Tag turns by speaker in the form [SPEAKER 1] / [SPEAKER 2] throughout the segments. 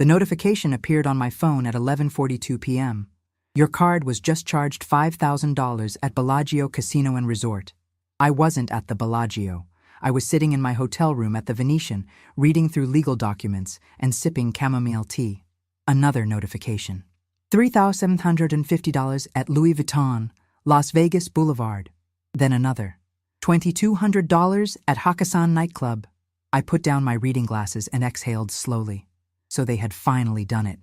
[SPEAKER 1] The notification appeared on my phone at 11:42 p.m. Your card was just charged $5,000 at Bellagio Casino and Resort. I wasn't at the Bellagio. I was sitting in my hotel room at the Venetian, reading through legal documents and sipping chamomile tea. Another notification. $3,750 at Louis Vuitton, Las Vegas Boulevard. Then another. $2,200 at Hakkasan nightclub. I put down my reading glasses and exhaled slowly. So they had finally done it.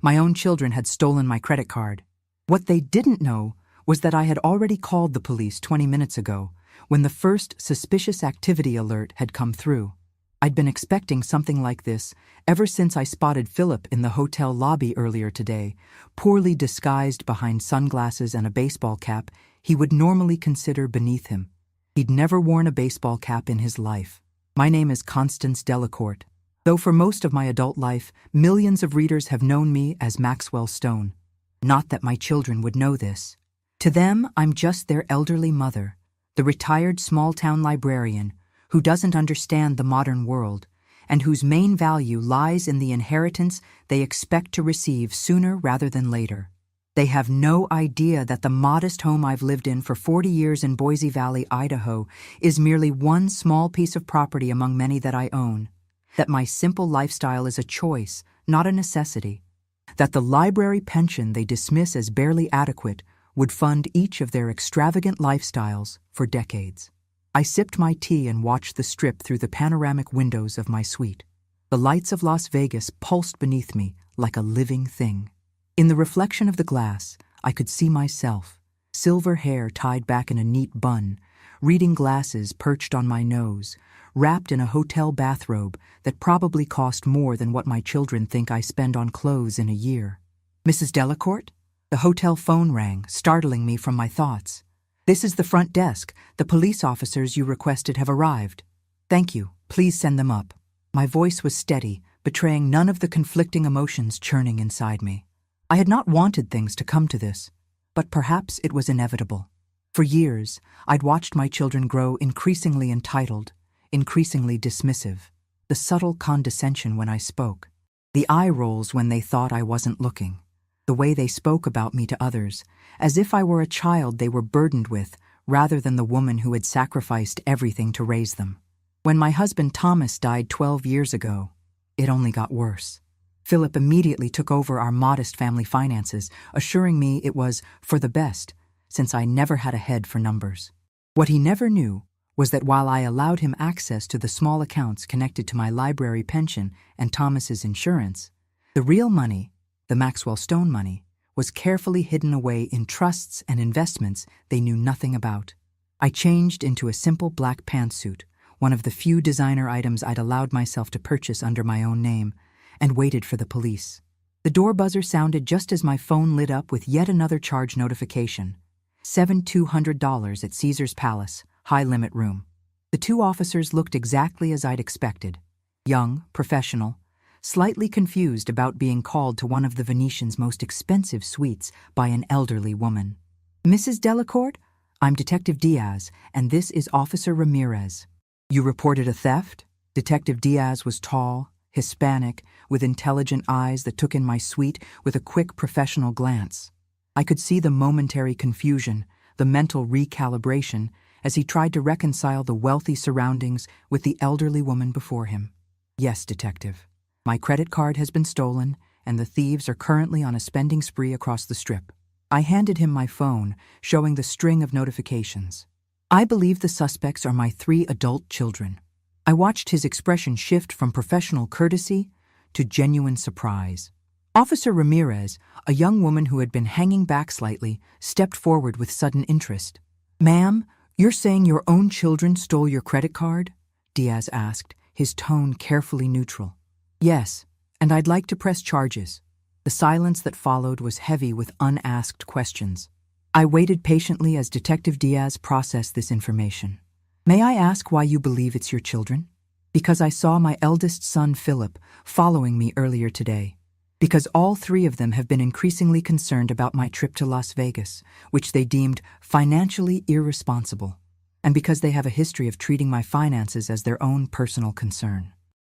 [SPEAKER 1] My own children had stolen my credit card. What they didn't know was that I had already called the police 20 minutes ago, when the first suspicious activity alert had come through. I'd been expecting something like this ever since I spotted Philip in the hotel lobby earlier today, poorly disguised behind sunglasses and a baseball cap he would normally consider beneath him. He'd never worn a baseball cap in his life. My name is Constance Delacourt, though for most of my adult life, millions of readers have known me as Maxwell Stone. Not that my children would know this. To them, I'm just their elderly mother, the retired small-town librarian who doesn't understand the modern world and whose main value lies in the inheritance they expect to receive sooner rather than later. They have no idea that the modest home I've lived in for 40 years in Boise Valley, Idaho, is merely one small piece of property among many that I own. That my simple lifestyle is a choice, not a necessity. That the library pension they dismiss as barely adequate would fund each of their extravagant lifestyles for decades. I sipped my tea and watched the strip through the panoramic windows of my suite. The lights of Las Vegas pulsed beneath me like a living thing. In the reflection of the glass, I could see myself, silver hair tied back in a neat bun, reading glasses perched on my nose, wrapped in a hotel bathrobe that probably cost more than what my children think I spend on clothes in a year. Mrs. Delacourt? The hotel phone rang, startling me from my thoughts. This is the front desk. The police officers you requested have arrived. Thank you. Please send them up. My voice was steady, betraying none of the conflicting emotions churning inside me. I had not wanted things to come to this, but perhaps it was inevitable. For years, I'd watched my children grow increasingly entitled, increasingly dismissive, the subtle condescension when I spoke, the eye rolls when they thought I wasn't looking, the way they spoke about me to others, as if I were a child they were burdened with rather than the woman who had sacrificed everything to raise them. When my husband Thomas died 12 years ago, it only got worse. Philip immediately took over our modest family finances, assuring me it was for the best, since I never had a head for numbers. What he never knew was that while I allowed him access to the small accounts connected to my library pension and Thomas's insurance, the real money, the Maxwell Stone money, was carefully hidden away in trusts and investments they knew nothing about. I changed into a simple black pantsuit, one of the few designer items I'd allowed myself to purchase under my own name, and waited for the police. The door buzzer sounded just as my phone lit up with yet another charge notification. $7,200 at Caesar's Palace, high-limit room. The two officers looked exactly as I'd expected. Young, professional, slightly confused about being called to one of the Venetian's most expensive suites by an elderly woman. Mrs. Delacourt? I'm Detective Diaz, and this is Officer Ramirez. You reported a theft? Detective Diaz was tall, Hispanic, with intelligent eyes that took in my suite with a quick professional glance. I could see the momentary confusion, the mental recalibration, as he tried to reconcile the wealthy surroundings with the elderly woman before him. Yes, Detective. My credit card has been stolen, and the thieves are currently on a spending spree across the strip. I handed him my phone, showing the string of notifications. I believe the suspects are my 3 adult children. I watched his expression shift from professional courtesy to genuine surprise. Officer Ramirez, a young woman who had been hanging back slightly, stepped forward with sudden interest. Ma'am, you're saying your own children stole your credit card? Diaz asked, his tone carefully neutral. Yes, and I'd like to press charges. The silence that followed was heavy with unasked questions. I waited patiently as Detective Diaz processed this information. May I ask why you believe it's your children? Because I saw my eldest son, Philip, following me earlier today. Because all 3 of them have been increasingly concerned about my trip to Las Vegas, which they deemed financially irresponsible. And because they have a history of treating my finances as their own personal concern.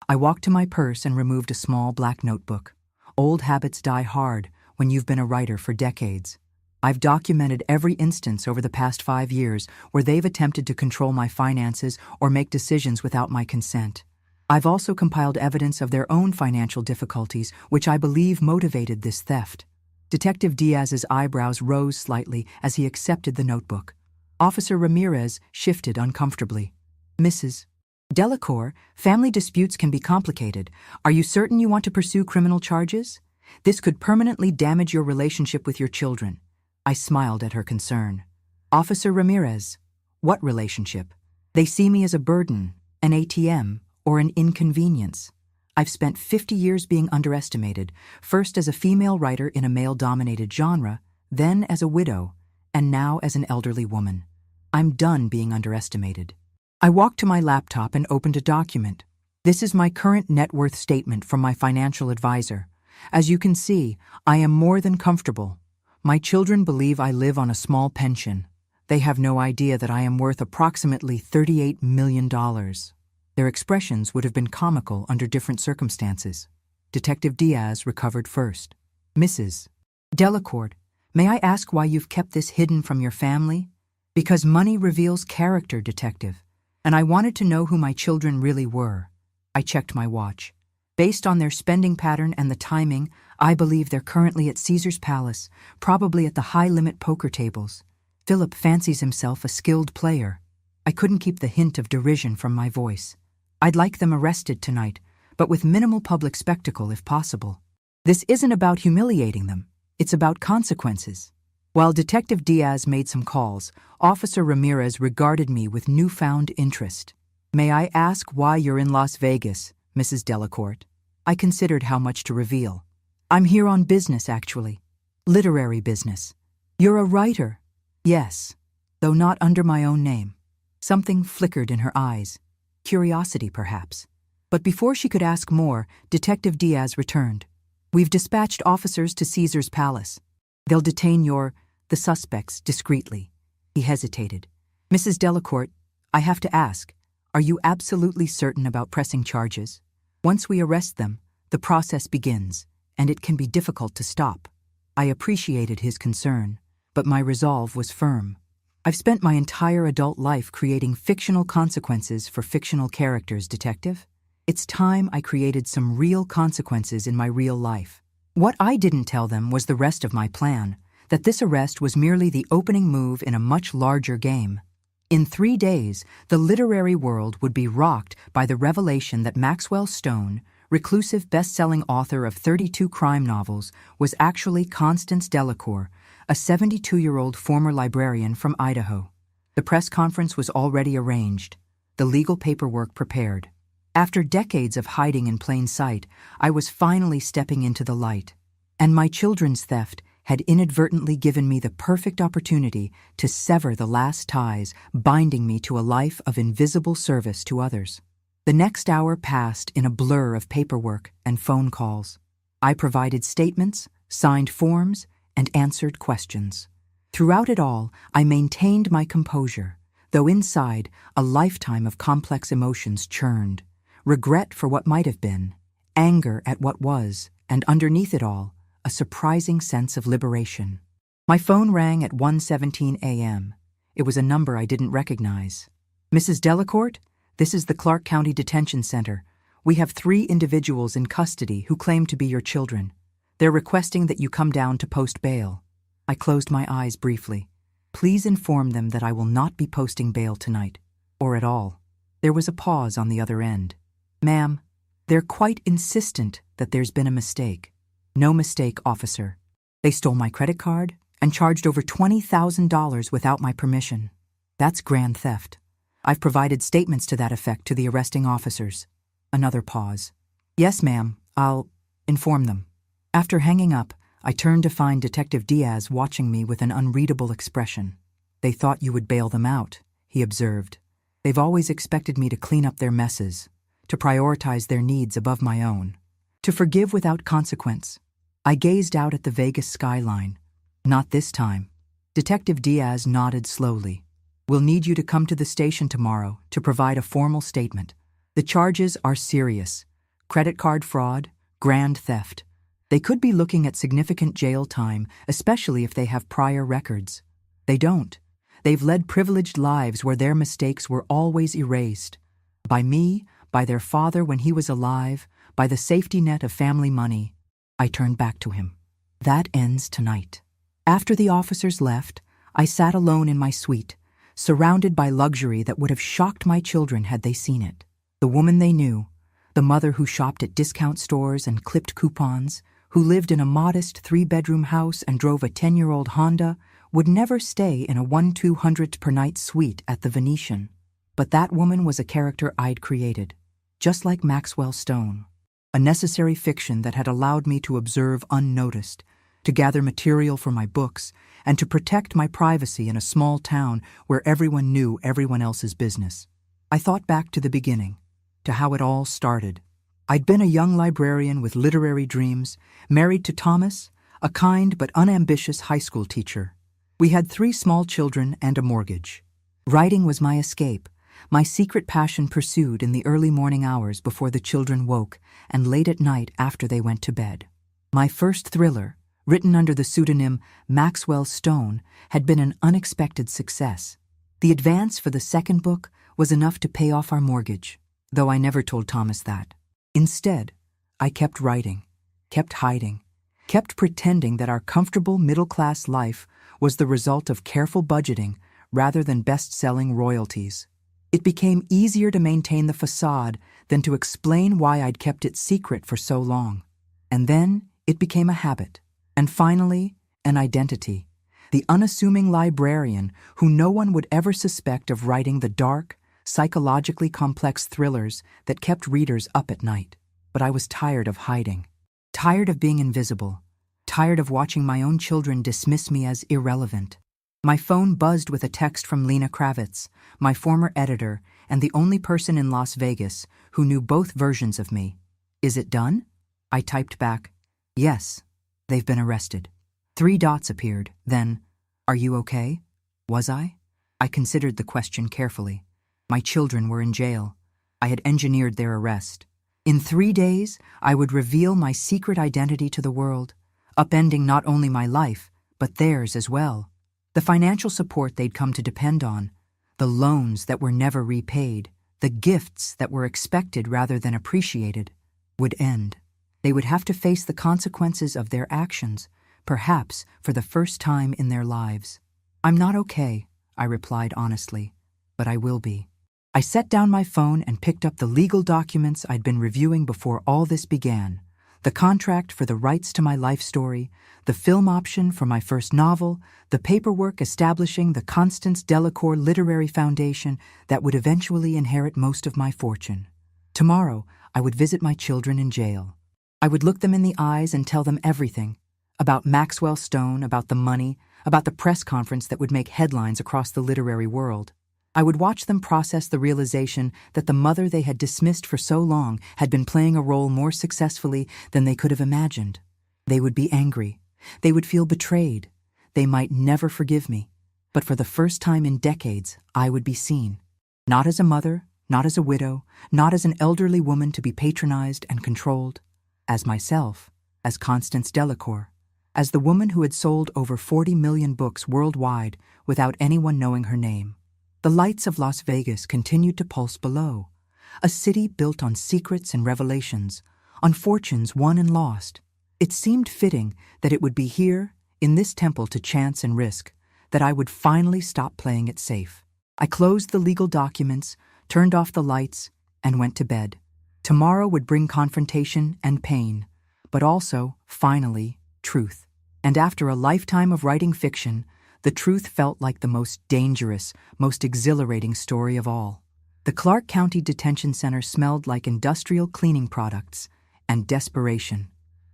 [SPEAKER 1] I walked to my purse and removed a small black notebook. Old habits die hard when you've been a writer for decades. I've documented every instance over the past 5 years where they've attempted to control my finances or make decisions without my consent. I've also compiled evidence of their own financial difficulties, which I believe motivated this theft. Detective Diaz's eyebrows rose slightly as he accepted the notebook. Officer Ramirez shifted uncomfortably. Mrs. Delacour, family disputes can be complicated. Are you certain you want to pursue criminal charges? This could permanently damage your relationship with your children. I smiled at her concern. Officer Ramirez, what relationship? They see me as a burden, an ATM, or an inconvenience. I've spent 50 years being underestimated, first as a female writer in a male-dominated genre, then as a widow, and now as an elderly woman. I'm done being underestimated. I walked to my laptop and opened a document. This is my current net worth statement from my financial advisor. As you can see, I am more than comfortable. My children believe I live on a small pension. They have no idea that I am worth approximately $38 million. Their expressions would have been comical under different circumstances. Detective Diaz recovered first. Mrs. Delacour, may I ask why you've kept this hidden from your family? Because money reveals character, Detective, and I wanted to know who my children really were. I checked my watch. Based on their spending pattern and the timing, I believe they're currently at Caesar's Palace, probably at the high-limit poker tables. Philip fancies himself a skilled player. I couldn't keep the hint of derision from my voice. I'd like them arrested tonight, but with minimal public spectacle if possible. This isn't about humiliating them. It's about consequences. While Detective Diaz made some calls, Officer Ramirez regarded me with newfound interest. May I ask why you're in Las Vegas, Mrs. Delacour? I considered how much to reveal. I'm here on business, actually. Literary business. You're a writer? Yes, though not under my own name. Something flickered in her eyes. Curiosity, perhaps. But before she could ask more, Detective Diaz returned. We've dispatched officers to Caesar's Palace. They'll detain the suspects discreetly. He hesitated. Mrs. Delacour, I have to ask, are you absolutely certain about pressing charges? Once we arrest them, the process begins, and it can be difficult to stop. I appreciated his concern, but my resolve was firm. I've spent my entire adult life creating fictional consequences for fictional characters, Detective. It's time I created some real consequences in my real life. What I didn't tell them was the rest of my plan, that this arrest was merely the opening move in a much larger game. In 3 days, the literary world would be rocked by the revelation that Maxwell Stone, reclusive best-selling author of 32 crime novels, was actually Constance Delacour, a 72-year-old former librarian from Idaho. The press conference was already arranged, the legal paperwork prepared. After decades of hiding in plain sight, I was finally stepping into the light. And my children's theft had inadvertently given me the perfect opportunity to sever the last ties binding me to a life of invisible service to others. The next hour passed in a blur of paperwork and phone calls. I provided statements, signed forms, and answered questions. Throughout it all, I maintained my composure, though inside, a lifetime of complex emotions churned. Regret for what might have been, anger at what was, and underneath it all, a surprising sense of liberation. My phone rang at 1:17 a.m. It was a number I didn't recognize. Mrs. Delacour, this is the Clark County Detention Center. We have 3 individuals in custody who claim to be your children. They're requesting that you come down to post bail. I closed my eyes briefly. Please inform them that I will not be posting bail tonight, or at all. There was a pause on the other end. Ma'am, they're quite insistent that there's been a mistake. No mistake, officer. They stole my credit card and charged over $20,000 without my permission. That's grand theft. I've provided statements to that effect to the arresting officers. Another pause. Yes, ma'am, I'll inform them. After hanging up, I turned to find Detective Diaz watching me with an unreadable expression. They thought you would bail them out, he observed. They've always expected me to clean up their messes, to prioritize their needs above my own, to forgive without consequence. I gazed out at the Vegas skyline. Not this time. Detective Diaz nodded slowly. We'll need you to come to the station tomorrow to provide a formal statement. The charges are serious. Credit card fraud, grand theft. They could be looking at significant jail time, especially if they have prior records. They don't. They've led privileged lives where their mistakes were always erased. By me, by their father when he was alive, by the safety net of family money. I turned back to him. That ends tonight. After the officers left, I sat alone in my suite, surrounded by luxury that would have shocked my children had they seen it. The woman they knew, the mother who shopped at discount stores and clipped coupons, who lived in a modest 3-bedroom house and drove a 10-year-old Honda, would never stay in a 1-200 per night suite at the Venetian. But that woman was a character I'd created, just like Maxwell Stone. A necessary fiction that had allowed me to observe unnoticed, to gather material for my books, and to protect my privacy in a small town where everyone knew everyone else's business. I thought back to the beginning, to how it all started. I'd been a young librarian with literary dreams, married to Thomas, a kind but unambitious high school teacher. We had 3 small children and a mortgage. Writing was my escape, my secret passion pursued in the early morning hours before the children woke and late at night after they went to bed. My first thriller, written under the pseudonym Maxwell Stone, had been an unexpected success. The advance for the second book was enough to pay off our mortgage, though I never told Thomas that. Instead, I kept writing, kept hiding, kept pretending that our comfortable middle-class life was the result of careful budgeting rather than best-selling royalties. It became easier to maintain the facade than to explain why I'd kept it secret for so long. And then it became a habit. And finally, an identity. The unassuming librarian who no one would ever suspect of writing the dark, psychologically complex thrillers that kept readers up at night. But I was tired of hiding. Tired of being invisible. Tired of watching my own children dismiss me as irrelevant. My phone buzzed with a text from Lena Kravitz, my former editor and the only person in Las Vegas who knew both versions of me. "Is it done?" I typed back, "Yes, they've been arrested." 3 dots appeared, then, "Are you okay?" Was I? I considered the question carefully. My children were in jail. I had engineered their arrest. In 3 days, I would reveal my secret identity to the world, upending not only my life, but theirs as well. The financial support they'd come to depend on, the loans that were never repaid, the gifts that were expected rather than appreciated, would end. They would have to face the consequences of their actions, perhaps for the first time in their lives. "I'm not okay," I replied honestly, "but I will be." I set down my phone and picked up the legal documents I'd been reviewing before all this began. The contract for the rights to my life story, the film option for my first novel, the paperwork establishing the Constance Delacour Literary Foundation that would eventually inherit most of my fortune. Tomorrow, I would visit my children in jail. I would look them in the eyes and tell them everything. About Maxwell Stone, about the money, about the press conference that would make headlines across the literary world. I would watch them process the realization that the mother they had dismissed for so long had been playing a role more successfully than they could have imagined. They would be angry. They would feel betrayed. They might never forgive me. But for the first time in decades, I would be seen. Not as a mother, not as a widow, not as an elderly woman to be patronized and controlled. As myself, as Constance Delacour, as the woman who had sold over 40 million books worldwide without anyone knowing her name. The lights of Las Vegas continued to pulse below, a city built on secrets and revelations, on fortunes won and lost. It seemed fitting that it would be here, in this temple to chance and risk, that I would finally stop playing it safe. I closed the legal documents, turned off the lights, and went to bed. Tomorrow would bring confrontation and pain, but also, finally, truth. And after a lifetime of writing fiction, the truth felt like the most dangerous, most exhilarating story of all. The Clark County Detention Center smelled like industrial cleaning products and desperation.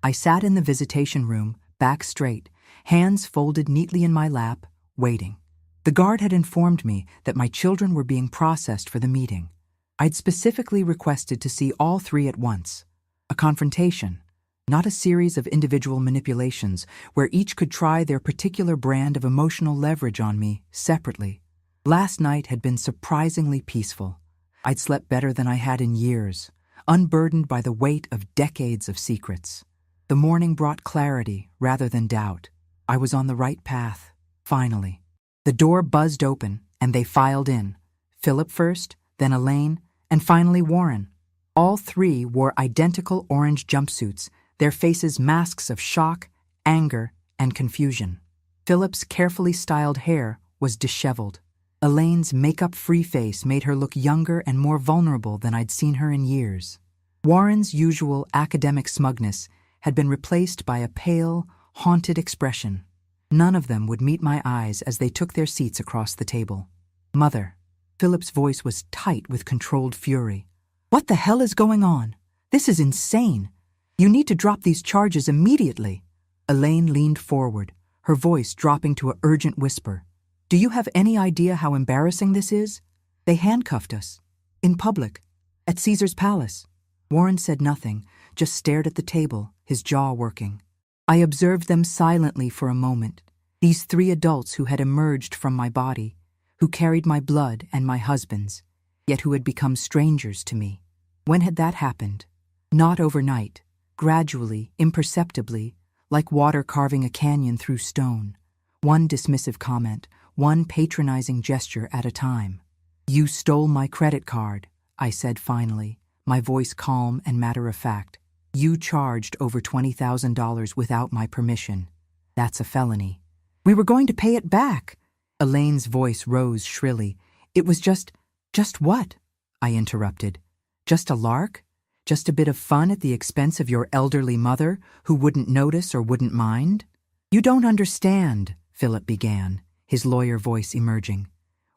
[SPEAKER 1] I sat in the visitation room, back straight, hands folded neatly in my lap, waiting. The guard had informed me that my children were being processed for the meeting. I'd specifically requested to see all 3 at once. A confrontation, not a series of individual manipulations where each could try their particular brand of emotional leverage on me separately. Last night had been surprisingly peaceful. I'd slept better than I had in years, unburdened by the weight of decades of secrets. The morning brought clarity rather than doubt. I was on the right path, finally. The door buzzed open, and they filed in. Philip first, then Elaine, and finally Warren. All three wore identical orange jumpsuits, their faces masks of shock, anger, and confusion. Philip's carefully styled hair was disheveled. Elaine's makeup-free face made her look younger and more vulnerable than I'd seen her in years. Warren's usual academic smugness had been replaced by a pale, haunted expression. None of them would meet my eyes as they took their seats across the table. "Mother." Philip's voice was tight with controlled fury. "What the hell is going on? This is insane. You need to drop these charges immediately." Elaine leaned forward, her voice dropping to an urgent whisper. "Do you have any idea how embarrassing this is? They handcuffed us. In public. At Caesar's palace." Warren said nothing, just stared at the table, his jaw working. I observed them silently for a moment, these three adults who had emerged from my body, who carried my blood and my husband's, yet who had become strangers to me. When had that happened? Not overnight, gradually, imperceptibly, like water carving a canyon through stone. One dismissive comment, one patronizing gesture at a time. "You stole my credit card," I said finally, my voice calm and matter-of-fact. "You charged over $20,000 without my permission. That's a felony." "We were going to pay it back." Elaine's voice rose shrilly. "It was just what?" I interrupted. "Just a lark? Just a bit of fun at the expense of your elderly mother, who wouldn't notice or wouldn't mind?" "You don't understand," Philip began, his lawyer voice emerging.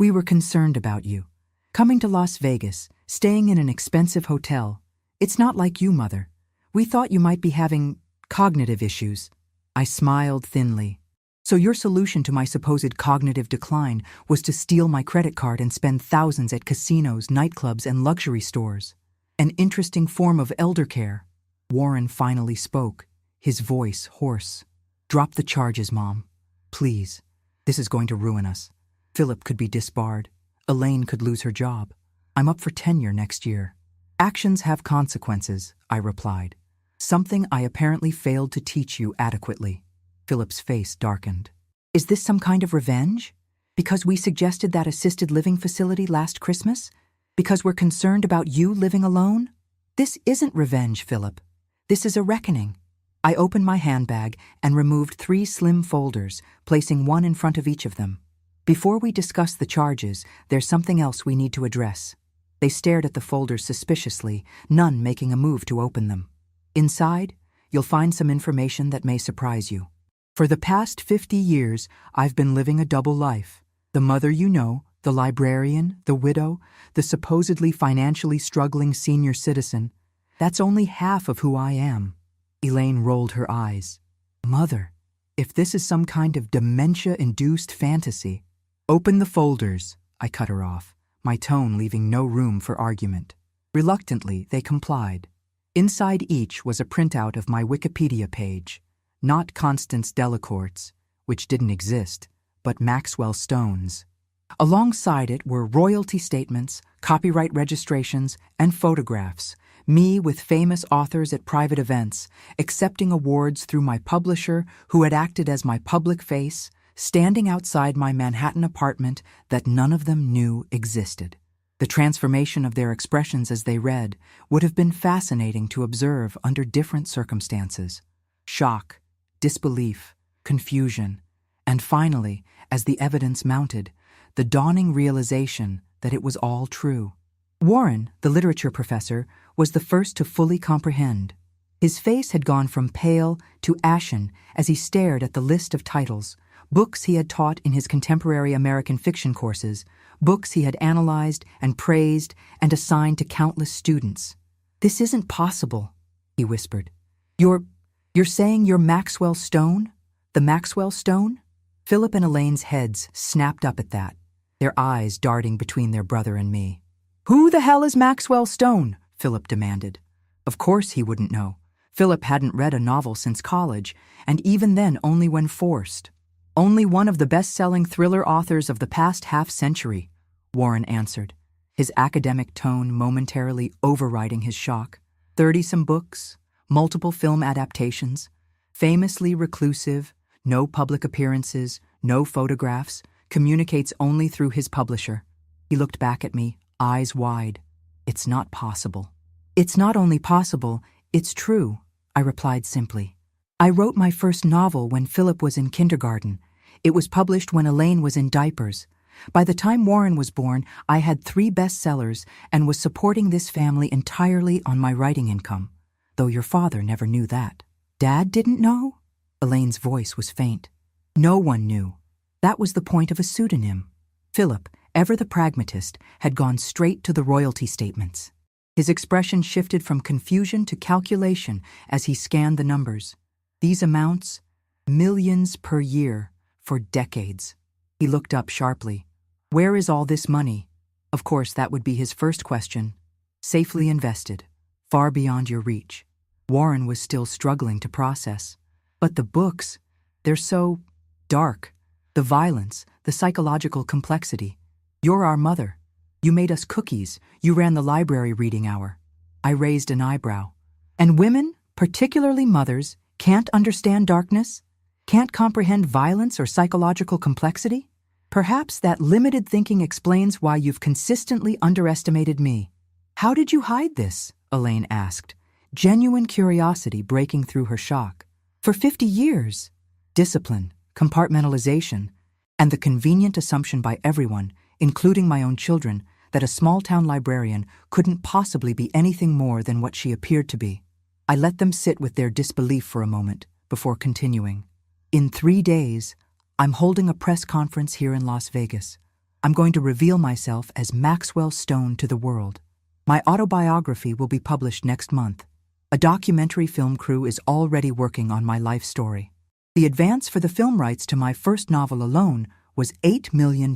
[SPEAKER 1] "We were concerned about you. Coming to Las Vegas, staying in an expensive hotel. It's not like you, Mother. We thought you might be having cognitive issues." I smiled thinly. "So your solution to my supposed cognitive decline was to steal my credit card and spend thousands at casinos, nightclubs, and luxury stores. An interesting form of elder care." Warren finally spoke, his voice hoarse. "Drop the charges, Mom. Please. This is going to ruin us. Philip could be disbarred. Elaine could lose her job. I'm up for tenure next year." "Actions have consequences," I replied. "Something I apparently failed to teach you adequately." Philip's face darkened. "Is this some kind of revenge? Because we suggested that assisted living facility last Christmas? Because we're concerned about you living alone?" "This isn't revenge, Philip. This is a reckoning." I opened my handbag and removed 3 slim folders, placing one in front of each of them. "Before we discuss the charges, there's something else we need to address." They stared at the folders suspiciously, none making a move to open them. "Inside, you'll find some information that may surprise you. For the past 50 years, I've been living a double life. The mother you know, the librarian, the widow, the supposedly financially struggling senior citizen, that's only half of who I am." Elaine rolled her eyes. "Mother, if this is some kind of dementia-induced fantasy..." "Open the folders," I cut her off, my tone leaving no room for argument. Reluctantly, they complied. Inside each was a printout of my Wikipedia page, not Constance Delacourt's, which didn't exist, but Maxwell Stone's. Alongside it were royalty statements, copyright registrations, and photographs, me with famous authors at private events, accepting awards through my publisher who had acted as my public face, standing outside my Manhattan apartment that none of them knew existed. The transformation of their expressions as they read would have been fascinating to observe under different circumstances. Shock, disbelief, confusion, and finally, as the evidence mounted, the dawning realization that it was all true. Warren, the literature professor, was the first to fully comprehend. His face had gone from pale to ashen as he stared at the list of titles, books he had taught in his contemporary American fiction courses, books he had analyzed and praised and assigned to countless students. "This isn't possible," he whispered. You're saying you're Maxwell Stone? The Maxwell Stone?" Philip and Elaine's heads snapped up at that, their eyes darting between their brother and me. "Who the hell is Maxwell Stone?" Philip demanded. Of course he wouldn't know. Philip hadn't read a novel since college, and even then only when forced. "Only one of the best-selling thriller authors of the past half-century," Warren answered, his academic tone momentarily overriding his shock. 30-some books, multiple film adaptations, Famously reclusive, no public appearances, no photographs, communicates only through his publisher. He looked back at me, eyes wide. It's not possible. It's not only possible, it's true, I replied simply. I wrote my first novel when Philip was in kindergarten. It was published when Elaine was in diapers. By the time Warren was born, I had 3 bestsellers and was supporting this family entirely on my writing income, though your father never knew that. Dad didn't know? Elaine's voice was faint. No one knew. That was the point of a pseudonym. Philip, ever the pragmatist, had gone straight to the royalty statements. His expression shifted from confusion to calculation as he scanned the numbers. These amounts, millions per year, for decades. He looked up sharply. Where is all this money? Of course, that would be his first question. Safely invested, far beyond your reach. Warren was still struggling to process. But the books, they're so dark. The violence, the psychological complexity. You're our mother. You made us cookies. You ran the library reading hour. I raised an eyebrow. And women, particularly mothers, can't understand darkness? Can't comprehend violence or psychological complexity? Perhaps that limited thinking explains why you've consistently underestimated me. How did you hide this? Elaine asked, genuine curiosity breaking through her shock. For 50 years. Discipline, compartmentalization, and the convenient assumption by everyone, including my own children, that a small-town librarian couldn't possibly be anything more than what she appeared to be. I let them sit with their disbelief for a moment before continuing. In 3 days, I'm holding a press conference here in Las Vegas. I'm going to reveal myself as Maxwell Stone to the world. My autobiography will be published next month. A documentary film crew is already working on my life story. The advance for the film rights to my first novel alone was $8 million.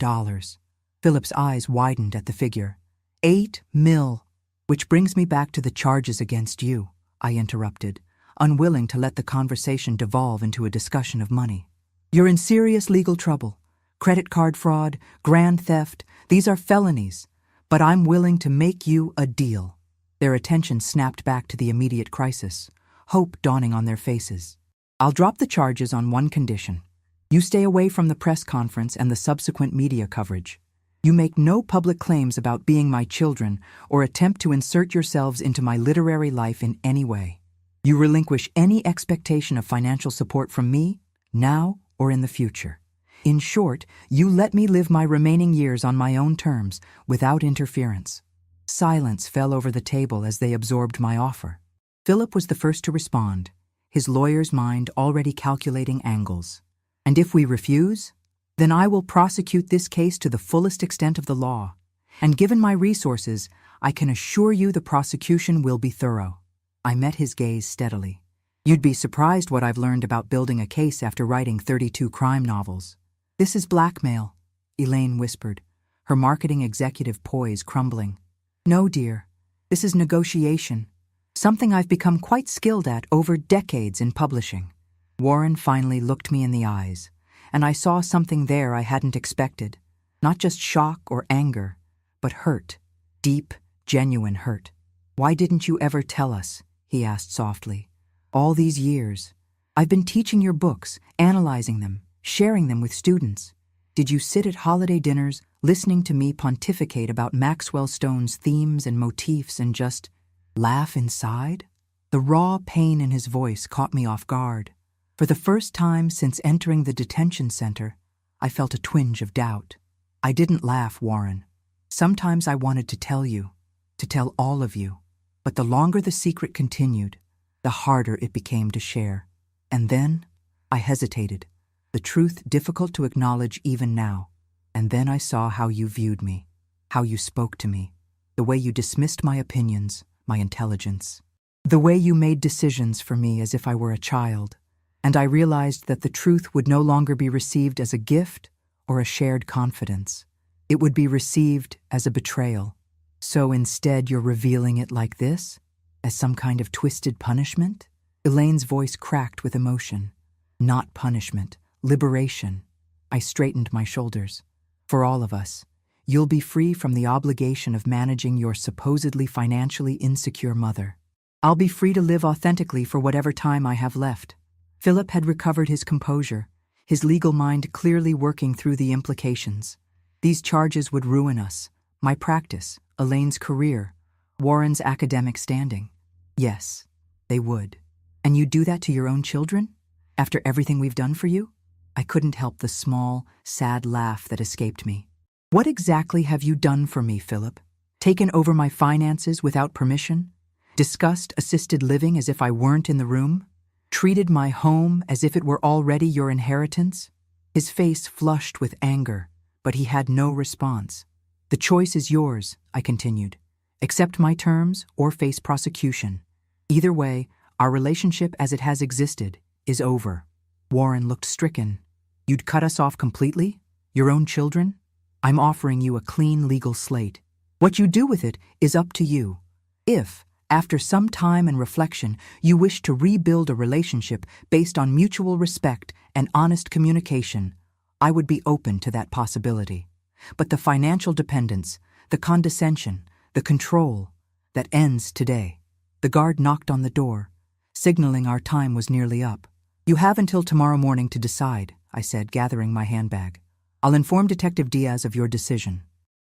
[SPEAKER 1] Philip's eyes widened at the figure. 8 mil. Which brings me back to the charges against you, I interrupted, unwilling to let the conversation devolve into a discussion of money. You're in serious legal trouble. Credit card fraud, grand theft, these are felonies. But I'm willing to make you a deal. Their attention snapped back to the immediate crisis, hope dawning on their faces. I'll drop the charges on one condition. You stay away from the press conference and the subsequent media coverage. You make no public claims about being my children or attempt to insert yourselves into my literary life in any way. You relinquish any expectation of financial support from me, now or in the future. In short, you let me live my remaining years on my own terms, without interference. Silence fell over the table as they absorbed my offer. Philip was the first to respond, his lawyer's mind already calculating angles. And if we refuse, then I will prosecute this case to the fullest extent of the law. And given my resources, I can assure you the prosecution will be thorough. I met his gaze steadily. You'd be surprised what I've learned about building a case after writing 32 crime novels. This is blackmail, Elaine whispered, her marketing executive poise crumbling. No, dear, this is negotiation, something I've become quite skilled at over decades in publishing. Warren finally looked me in the eyes, and I saw something there I hadn't expected. Not just shock or anger, but hurt, deep, genuine hurt. Why didn't you ever tell us? He asked softly. All these years, I've been teaching your books, analyzing them, sharing them with students. Did you sit at holiday dinners, listening to me pontificate about Maxwell Stone's themes and motifs and just laugh inside? The raw pain in his voice caught me off guard. For the first time since entering the detention center, I felt a twinge of doubt. I didn't laugh, Warren. Sometimes I wanted to tell you, to tell all of you. But the longer the secret continued, the harder it became to share. And then, I hesitated, the truth difficult to acknowledge even now. And then I saw how you viewed me, how you spoke to me, the way you dismissed my opinions, my intelligence, the way you made decisions for me as if I were a child. And I realized that the truth would no longer be received as a gift or a shared confidence. It would be received as a betrayal. So instead you're revealing it like this? As some kind of twisted punishment? Elaine's voice cracked with emotion. Not punishment, liberation. I straightened my shoulders. For all of us, you'll be free from the obligation of managing your supposedly financially insecure mother. I'll be free to live authentically for whatever time I have left. Philip had recovered his composure, his legal mind clearly working through the implications. These charges would ruin us, my practice, Elaine's career, Warren's academic standing. Yes, they would. And you'd do that to your own children? After everything we've done for you? I couldn't help the small, sad laugh that escaped me. What exactly have you done for me, Philip? Taken over my finances without permission? Discussed assisted living as if I weren't in the room? Treated my home as if it were already your inheritance? His face flushed with anger, but he had no response. The choice is yours, I continued. Accept my terms or face prosecution. Either way, our relationship as it has existed is over. Warren looked stricken. You'd cut us off completely? Your own children? I'm offering you a clean legal slate. What you do with it is up to you. If, after some time and reflection, you wish to rebuild a relationship based on mutual respect and honest communication, I would be open to that possibility. But the financial dependence, the condescension, the control, that ends today. The guard knocked on the door, signaling our time was nearly up. You have until tomorrow morning to decide, I said, gathering my handbag. I'll inform Detective Diaz of your decision.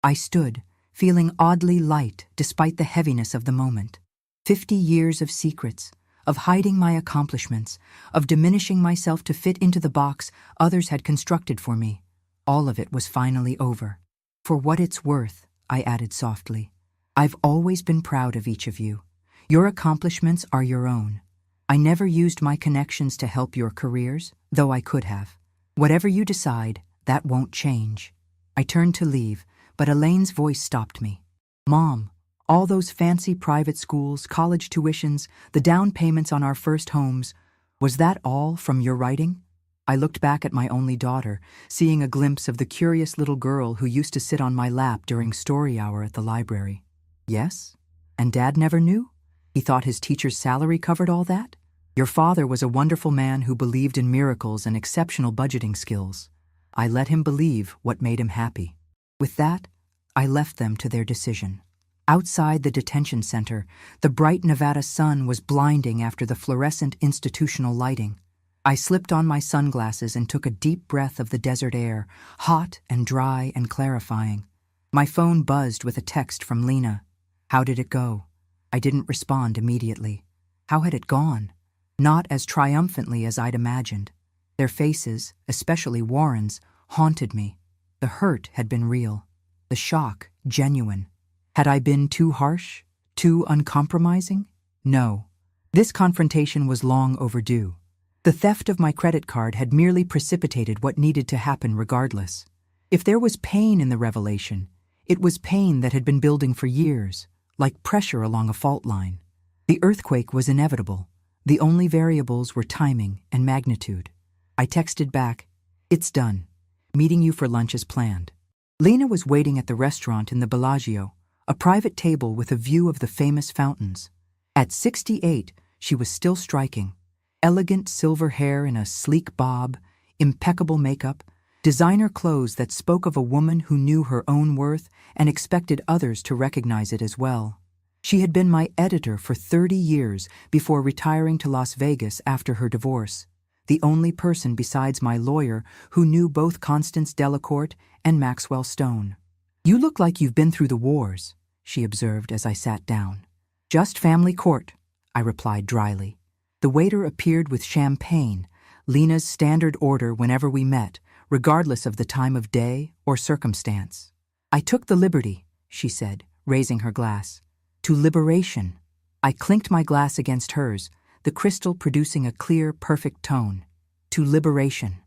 [SPEAKER 1] I stood, feeling oddly light despite the heaviness of the moment. 50 years of secrets, of hiding my accomplishments, of diminishing myself to fit into the box others had constructed for me. All of it was finally over. For what it's worth, I added softly, I've always been proud of each of you. Your accomplishments are your own. I never used my connections to help your careers, though I could have. Whatever you decide, that won't change. I turned to leave, but Elaine's voice stopped me. Mom, all those fancy private schools, college tuitions, the down payments on our first homes, was that all from your writing? I looked back at my only daughter, seeing a glimpse of the curious little girl who used to sit on my lap during story hour at the library. Yes? And Dad never knew? He thought his teacher's salary covered all that? Your father was a wonderful man who believed in miracles and exceptional budgeting skills. I let him believe what made him happy. With that, I left them to their decision. Outside the detention center, the bright Nevada sun was blinding after the fluorescent institutional lighting. I slipped on my sunglasses and took a deep breath of the desert air, hot and dry and clarifying. My phone buzzed with a text from Lena. How did it go? I didn't respond immediately. How had it gone? Not as triumphantly as I'd imagined. Their faces, especially Warren's, haunted me. The hurt had been real. The shock, genuine. Had I been too harsh? Too uncompromising? No. This confrontation was long overdue. The theft of my credit card had merely precipitated what needed to happen regardless. If there was pain in the revelation, it was pain that had been building for years, like pressure along a fault line. The earthquake was inevitable. The only variables were timing and magnitude. I texted back, "It's done. Meeting you for lunch as planned." Lena was waiting at the restaurant in the Bellagio, a private table with a view of the famous fountains. At 68, she was still striking. Elegant silver hair in a sleek bob, impeccable makeup, designer clothes that spoke of a woman who knew her own worth and expected others to recognize it as well. She had been my editor for 30 years before retiring to Las Vegas after her divorce, the only person besides my lawyer who knew both Constance Delacourt and Maxwell Stone. "You look like you've been through the wars," she observed as I sat down. "Just family court," I replied dryly. The waiter appeared with champagne, Lena's standard order whenever we met, regardless of the time of day or circumstance. "I took the liberty," she said, raising her glass. "To liberation." I clinked my glass against hers, the crystal producing a clear, perfect tone. "To liberation."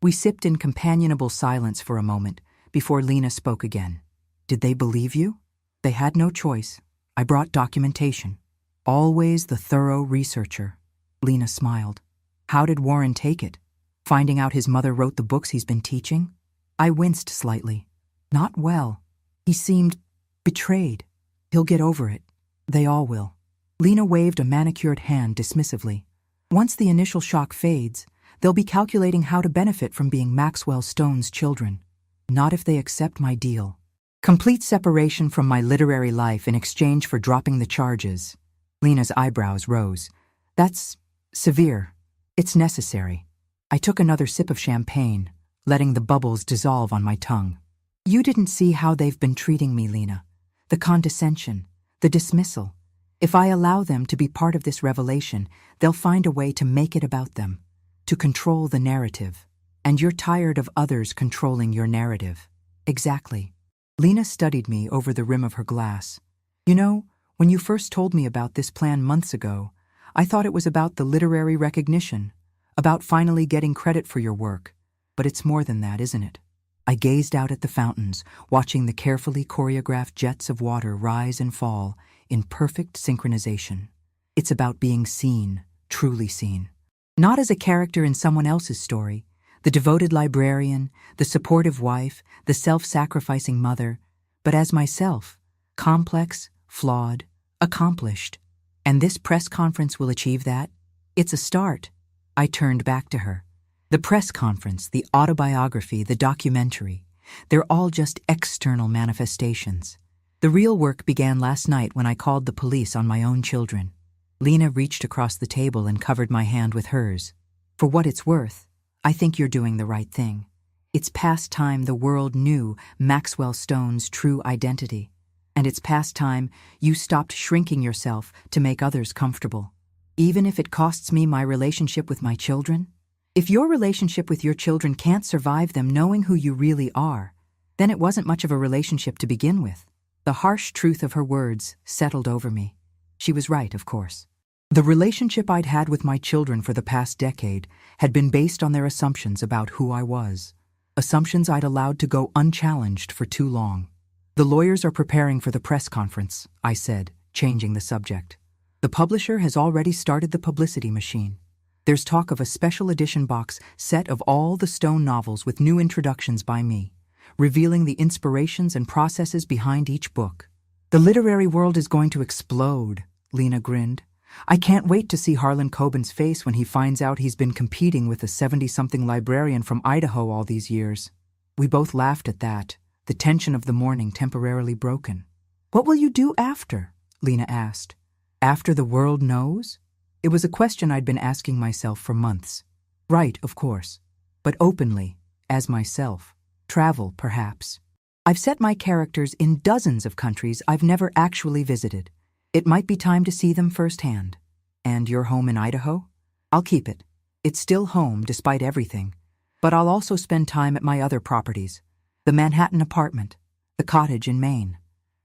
[SPEAKER 1] We sipped in companionable silence for a moment before Lena spoke again. "Did they believe you?" "They had no choice. I brought documentation." Always the thorough researcher. Lena smiled. "How did Warren take it? Finding out his mother wrote the books he's been teaching?" I winced slightly. "Not well. He seemed betrayed. He'll get over it. They all will." Lena waved a manicured hand dismissively. "Once the initial shock fades, they'll be calculating how to benefit from being Maxwell Stone's children. Not if they accept my deal. Complete separation from my literary life in exchange for dropping the charges." Lena's eyebrows rose. "That's severe." It's necessary. I took another sip of champagne, letting the bubbles dissolve on my tongue. You didn't see how they've been treating me, Lena. The condescension, the dismissal. If I allow them to be part of this revelation, they'll find a way to make it about them, to control the narrative. And you're tired of others controlling your narrative. Exactly. Lena studied me over the rim of her glass. You know, when you first told me about this plan months ago, I thought it was about the literary recognition, about finally getting credit for your work. But it's more than that, isn't it? I gazed out at the fountains, watching the carefully choreographed jets of water rise and fall in perfect synchronization. It's about being seen, truly seen. Not as a character in someone else's story, the devoted librarian, the supportive wife, the self-sacrificing mother, but as myself, complex, flawed, accomplished. And this press conference will achieve that? It's a start. I turned back to her. The press conference, the autobiography, the documentary, they're all just external manifestations. The real work began last night when I called the police on my own children. Lena reached across the table and covered my hand with hers. For what it's worth, I think you're doing the right thing. It's past time the world knew Maxwell Stone's true identity. And it's past time you stopped shrinking yourself to make others comfortable. Even if it costs me my relationship with my children? If your relationship with your children can't survive them knowing who you really are, then it wasn't much of a relationship to begin with. The harsh truth of her words settled over me. She was right, of course. The relationship I'd had with my children for the past decade had been based on their assumptions about who I was. Assumptions I'd allowed to go unchallenged for too long. The lawyers are preparing for the press conference, I said, changing the subject. The publisher has already started the publicity machine. There's talk of a special edition box set of all the Stone novels with new introductions by me, revealing the inspirations and processes behind each book. The literary world is going to explode, Lena grinned. I can't wait to see Harlan Coben's face when he finds out he's been competing with a 70-something librarian from Idaho all these years. We both laughed at that, the tension of the morning temporarily broken. What will you do after? Lena asked. After the world knows? It was a question I'd been asking myself for months. Right, of course. But openly, as myself. Travel, perhaps. I've set my characters in dozens of countries I've never actually visited. It might be time to see them firsthand. And your home in Idaho? I'll keep it. It's still home despite everything. But I'll also spend time at my other properties. The Manhattan apartment, the cottage in Maine.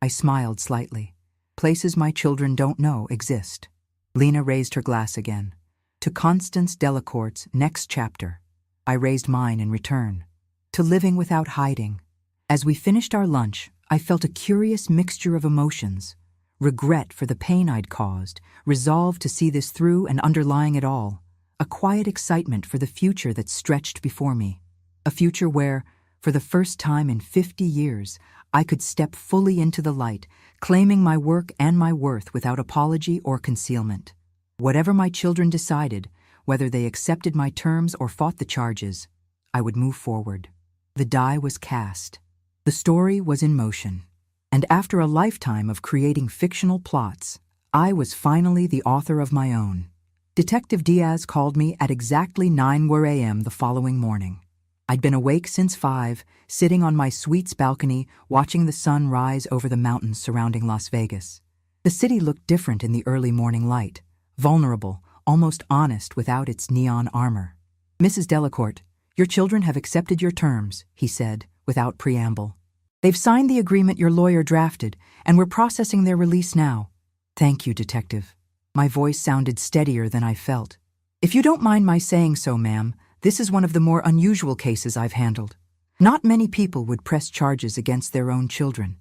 [SPEAKER 1] I smiled slightly. Places my children don't know exist. Lena raised her glass again. To Constance Delacourt's next chapter. I raised mine in return. To living without hiding. As we finished our lunch, I felt a curious mixture of emotions. Regret for the pain I'd caused, resolve to see this through and underlying it all, a quiet excitement for the future that stretched before me. A future where, for the first time in 50 years, I could step fully into the light, claiming my work and my worth without apology or concealment. Whatever my children decided, whether they accepted my terms or fought the charges, I would move forward. The die was cast. The story was in motion. And after a lifetime of creating fictional plots, I was finally the author of my own. Detective Diaz called me at exactly 9 a.m. the following morning. I'd been awake since 5, sitting on my suite's balcony, watching the sun rise over the mountains surrounding Las Vegas. The city looked different in the early morning light, vulnerable, almost honest without its neon armor. Mrs. Delacourt, your children have accepted your terms, he said, without preamble. They've signed the agreement your lawyer drafted, and we're processing their release now. Thank you, Detective. My voice sounded steadier than I felt. If you don't mind my saying so, ma'am, this is one of the more unusual cases I've handled. Not many people would press charges against their own children,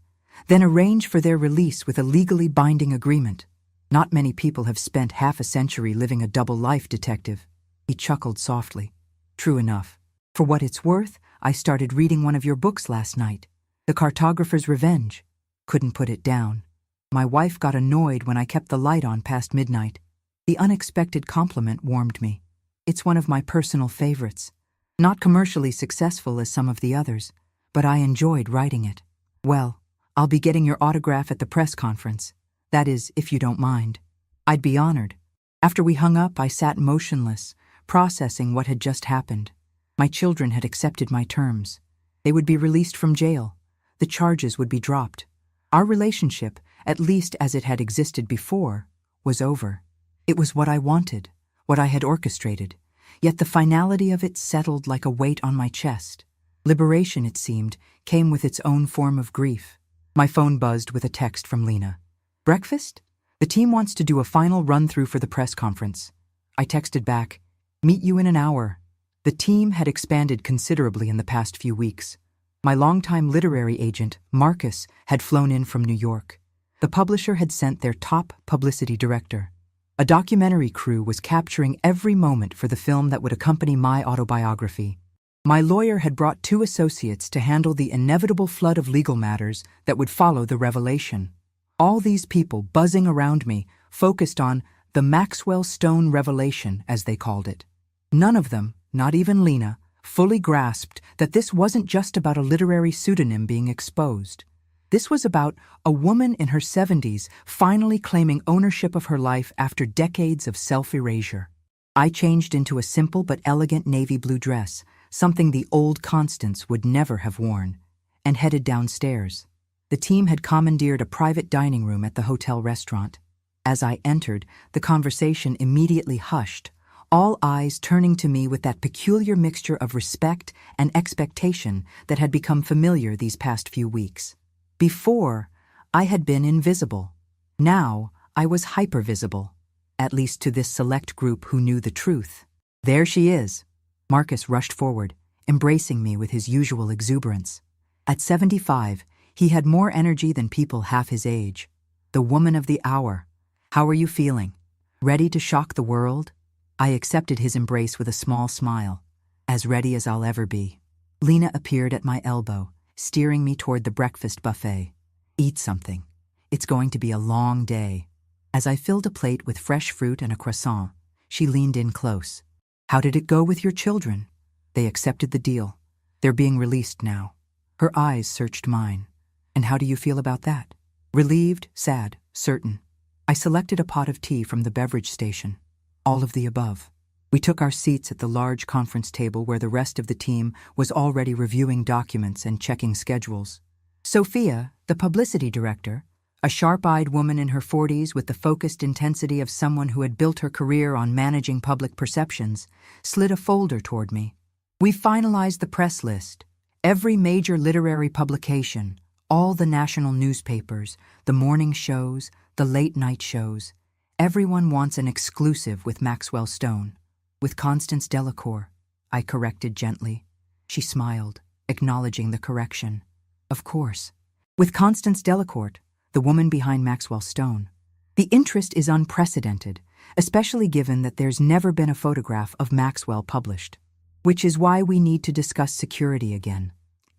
[SPEAKER 1] then arrange for their release with a legally binding agreement. Not many people have spent half a century living a double life, Detective. He chuckled softly. True enough. For what it's worth, I started reading one of your books last night. The Cartographer's Revenge. Couldn't put it down. My wife got annoyed when I kept the light on past midnight. The unexpected compliment warmed me. It's one of my personal favorites. Not commercially successful as some of the others, but I enjoyed writing it. Well, I'll be getting your autograph at the press conference. That is, if you don't mind. I'd be honored. After we hung up, I sat motionless, processing what had just happened. My children had accepted my terms. They would be released from jail. The charges would be dropped. Our relationship, at least as it had existed before, was over. It was what I wanted, what I had orchestrated, yet the finality of it settled like a weight on my chest. Liberation, it seemed, came with its own form of grief. My phone buzzed with a text from Lena. "Breakfast? The team wants to do a final run-through for the press conference." I texted back, "Meet you in an hour." The team had expanded considerably in the past few weeks. My longtime literary agent, Marcus, had flown in from New York. The publisher had sent their top publicity director. A documentary crew was capturing every moment for the film that would accompany my autobiography. My lawyer had brought 2 associates to handle the inevitable flood of legal matters that would follow the revelation. All these people buzzing around me focused on the Maxwell Stone revelation, as they called it. None of them, not even Lena, fully grasped that this wasn't just about a literary pseudonym being exposed. This was about a woman in her 70s finally claiming ownership of her life after decades of self-erasure. I changed into a simple but elegant navy blue dress, something the old Constance would never have worn, and headed downstairs. The team had commandeered a private dining room at the hotel restaurant. As I entered, the conversation immediately hushed, all eyes turning to me with that peculiar mixture of respect and expectation that had become familiar these past few weeks. Before, I had been invisible. Now, I was hypervisible, at least to this select group who knew the truth. "There she is." Marcus rushed forward, embracing me with his usual exuberance. At 75, he had more energy than people half his age. The woman of the hour. "How are you feeling? Ready to shock the world?" I accepted his embrace with a small smile. "As ready as I'll ever be." Lena appeared at my elbow, steering me toward the breakfast buffet. "Eat something. It's going to be a long day." As I filled a plate with fresh fruit and a croissant, she leaned in close. "How did it go with your children?" "They accepted the deal. They're being released now." Her eyes searched mine. "And how do you feel about that?" "Relieved, sad, certain." I selected a pot of tea from the beverage station. All of the above. We took our seats at the large conference table where the rest of the team was already reviewing documents and checking schedules. Sophia, the publicity director, a sharp-eyed woman in her 40s with the focused intensity of someone who had built her career on managing public perceptions, slid a folder toward me. "We finalized the press list. Every major literary publication, all the national newspapers, the morning shows, the late-night shows. Everyone wants an exclusive with Maxwell Stone. With Constance Delacour," I corrected gently. She smiled, acknowledging the correction. "Of course. With Constance Delacour, the woman behind Maxwell Stone. The interest is unprecedented, especially given that there's never been a photograph of Maxwell published. Which is why we need to discuss security again,"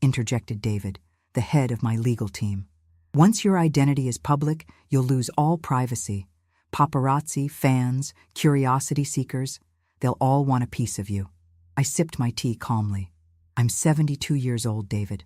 [SPEAKER 1] interjected David, the head of my legal team. "Once your identity is public, you'll lose all privacy. Paparazzi, fans, curiosity seekers, they'll all want a piece of you." I sipped my tea calmly. "I'm 72 years old, David.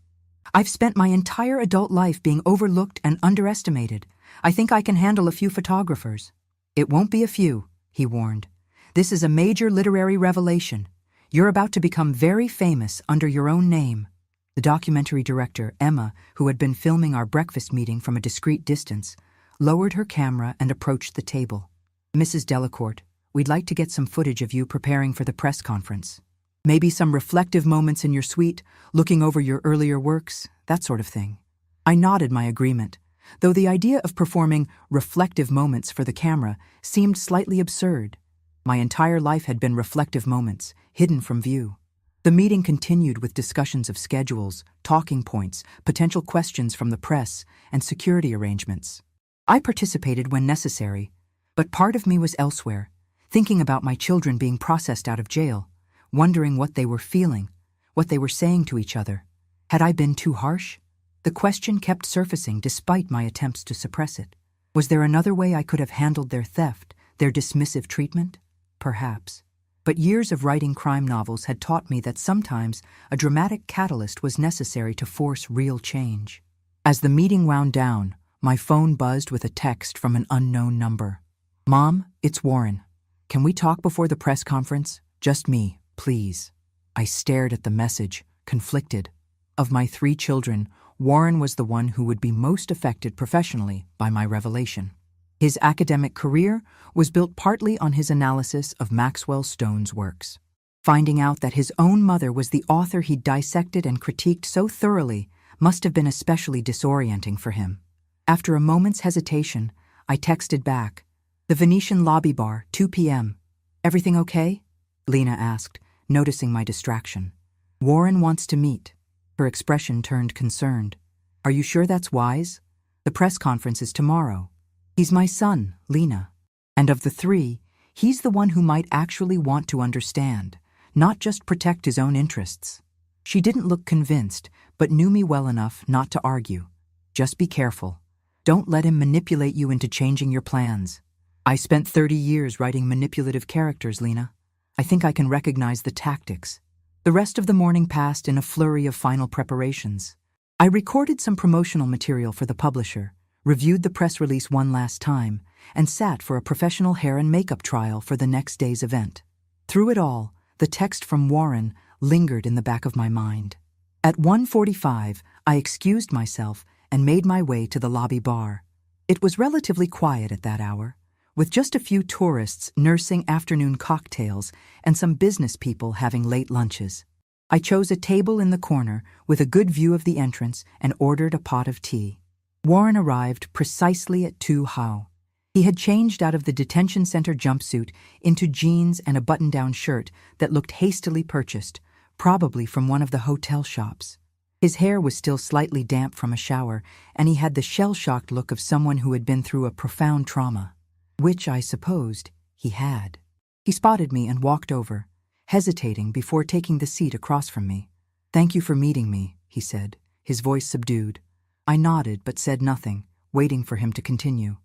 [SPEAKER 1] I've spent my entire adult life being overlooked and underestimated. I think I can handle a few photographers." "It won't be a few," he warned. "This is a major literary revelation. You're about to become very famous under your own name." The documentary director, Emma, who had been filming our breakfast meeting from a discreet distance, lowered her camera and approached the table. "Mrs. Delacour, we'd like to get some footage of you preparing for the press conference. Maybe some reflective moments in your suite, looking over your earlier works, that sort of thing." I nodded my agreement, though the idea of performing reflective moments for the camera seemed slightly absurd. My entire life had been reflective moments, hidden from view. The meeting continued with discussions of schedules, talking points, potential questions from the press, and security arrangements. I participated when necessary, but part of me was elsewhere, thinking about my children being processed out of jail, wondering what they were feeling, what they were saying to each other. Had I been too harsh? The question kept surfacing despite my attempts to suppress it. Was there another way I could have handled their theft, their dismissive treatment? Perhaps. But years of writing crime novels had taught me that sometimes a dramatic catalyst was necessary to force real change. As the meeting wound down, my phone buzzed with a text from an unknown number. "Mom, it's Warren. Can we talk before the press conference? Just me, please. I stared at the message, conflicted. Of my 3 children, Warren was the one who would be most affected professionally by my revelation. His academic career was built partly on his analysis of Maxwell Stone's works. Finding out that his own mother was the author he'd dissected and critiqued so thoroughly must have been especially disorienting for him. After a moment's hesitation, I texted back, "The Venetian lobby bar, 2 p.m. Everything okay?" Lena asked, noticing my distraction. "Warren wants to meet." Her expression turned concerned. "Are you sure that's wise? The press conference is tomorrow. He's my son, Lena. And of the 3, he's the one who might actually want to understand, not just protect his own interests." She didn't look convinced, but knew me well enough not to argue. "Just be careful. Don't let him manipulate you into changing your plans." "I spent 30 years writing manipulative characters, Lena. I think I can recognize the tactics." The rest of the morning passed in a flurry of final preparations. I recorded some promotional material for the publisher, reviewed the press release one last time, and sat for a professional hair and makeup trial for the next day's event. Through it all, the text from Warren lingered in the back of my mind. At 1:45, I excused myself and made my way to the lobby bar. It was relatively quiet at that hour, with just a few tourists nursing afternoon cocktails and some business people having late lunches. I chose a table in the corner with a good view of the entrance and ordered a pot of tea. Warren arrived precisely at 2 how. He had changed out of the detention center jumpsuit into jeans and a button-down shirt that looked hastily purchased, probably from one of the hotel shops. His hair was still slightly damp from a shower, and he had the shell-shocked look of someone who had been through a profound trauma, which I supposed he had. He spotted me and walked over, hesitating before taking the seat across from me. "Thank you for meeting me," he said, his voice subdued. I nodded but said nothing, waiting for him to continue.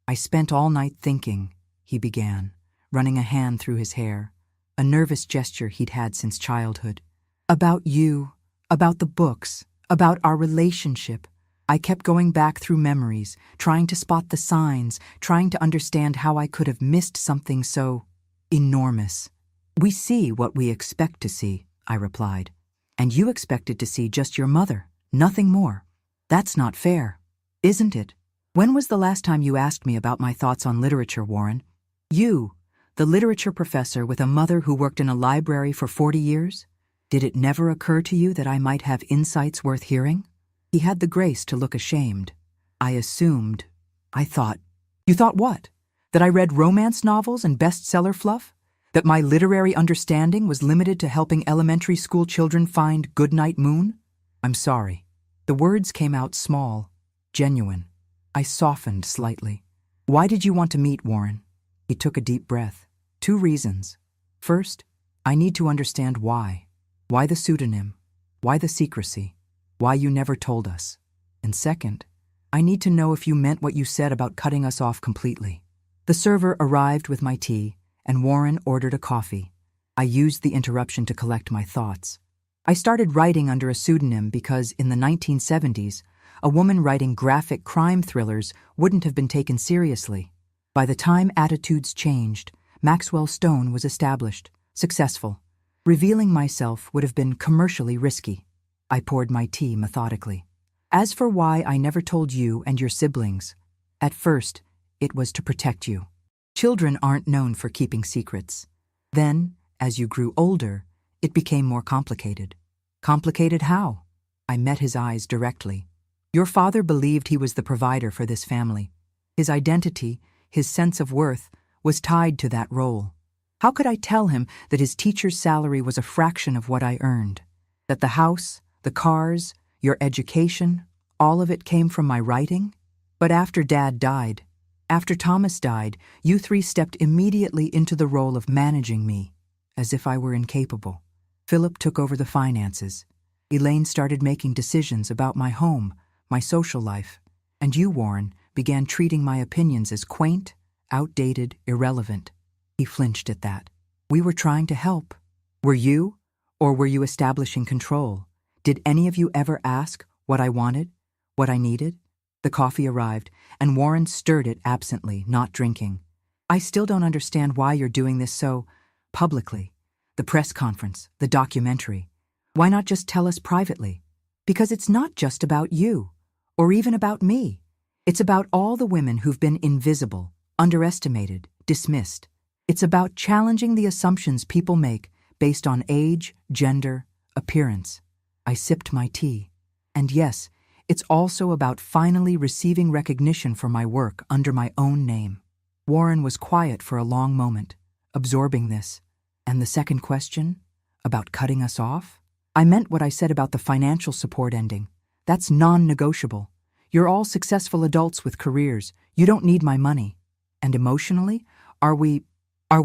[SPEAKER 1] "I spent all night thinking," he began, running a hand through his hair, a nervous gesture he'd had since childhood. "About you, about the books, about our relationship. I kept going back through memories, trying to spot the signs, trying to understand how I could have missed something so enormous." "We see what we expect to see," I replied. "And you expected to see just your mother, nothing more. That's not fair, isn't it? When was the last time you asked me about my thoughts on literature, Warren? You, the literature professor with a mother who worked in a library for 40 years? Did it never occur to you that I might have insights worth hearing?" He had the grace to look ashamed. I thought. "You thought what? That I read romance novels and bestseller fluff? That my literary understanding was limited to helping elementary school children find Goodnight Moon? I'm sorry." The words came out small, genuine. I softened slightly. "Why did you want to meet, Warren?" He took a deep breath. "2 reasons. First, I need to understand why. Why the pseudonym? Why the secrecy? Why you never told us? And second, I need to know if you meant what you said about cutting us off completely." The server arrived with my tea, and Warren ordered a coffee. I used the interruption to collect my thoughts. I started writing under a pseudonym because in the 1970s, a woman writing graphic crime thrillers wouldn't have been taken seriously. By the time attitudes changed, Maxwell Stone was established, successful. Revealing myself would have been commercially risky. I poured my tea methodically. "As for why I never told you and your siblings, at first, it was to protect you. Children aren't known for keeping secrets. Then, as you grew older, it became more complicated." "Complicated how?" I met his eyes directly. "Your father believed he was the provider for this family. His identity, his sense of worth, was tied to that role. How could I tell him that his teacher's salary was a fraction of what I earned? That the house, the cars, your education, all of it came from my writing? But after Dad died, after Thomas died, you 3 stepped immediately into the role of managing me, as if I were incapable. Philip took over the finances. Elaine started making decisions about my home, my social life, and you, Warren, began treating my opinions as quaint, outdated, irrelevant." He flinched at that. "We were trying to help. Were you? Or were you establishing control? Did any of you ever ask what I wanted, what I needed?" The coffee arrived, and Warren stirred it absently, not drinking. "I still don't understand why you're doing this so publicly. The press conference, the documentary. Why not just tell us privately? Because it's not just about you, or even about me. It's about all the women who've been invisible, underestimated, dismissed. It's about challenging the assumptions people make based on age, gender, appearance. I sipped my tea. And yes, it's also about finally receiving recognition for my work under my own name. Warren was quiet for a long moment, absorbing this. And the second question? About cutting us off? I meant what I said about the financial support ending. That's non-negotiable. You're all successful adults with careers. You don't need my money. And emotionally, are we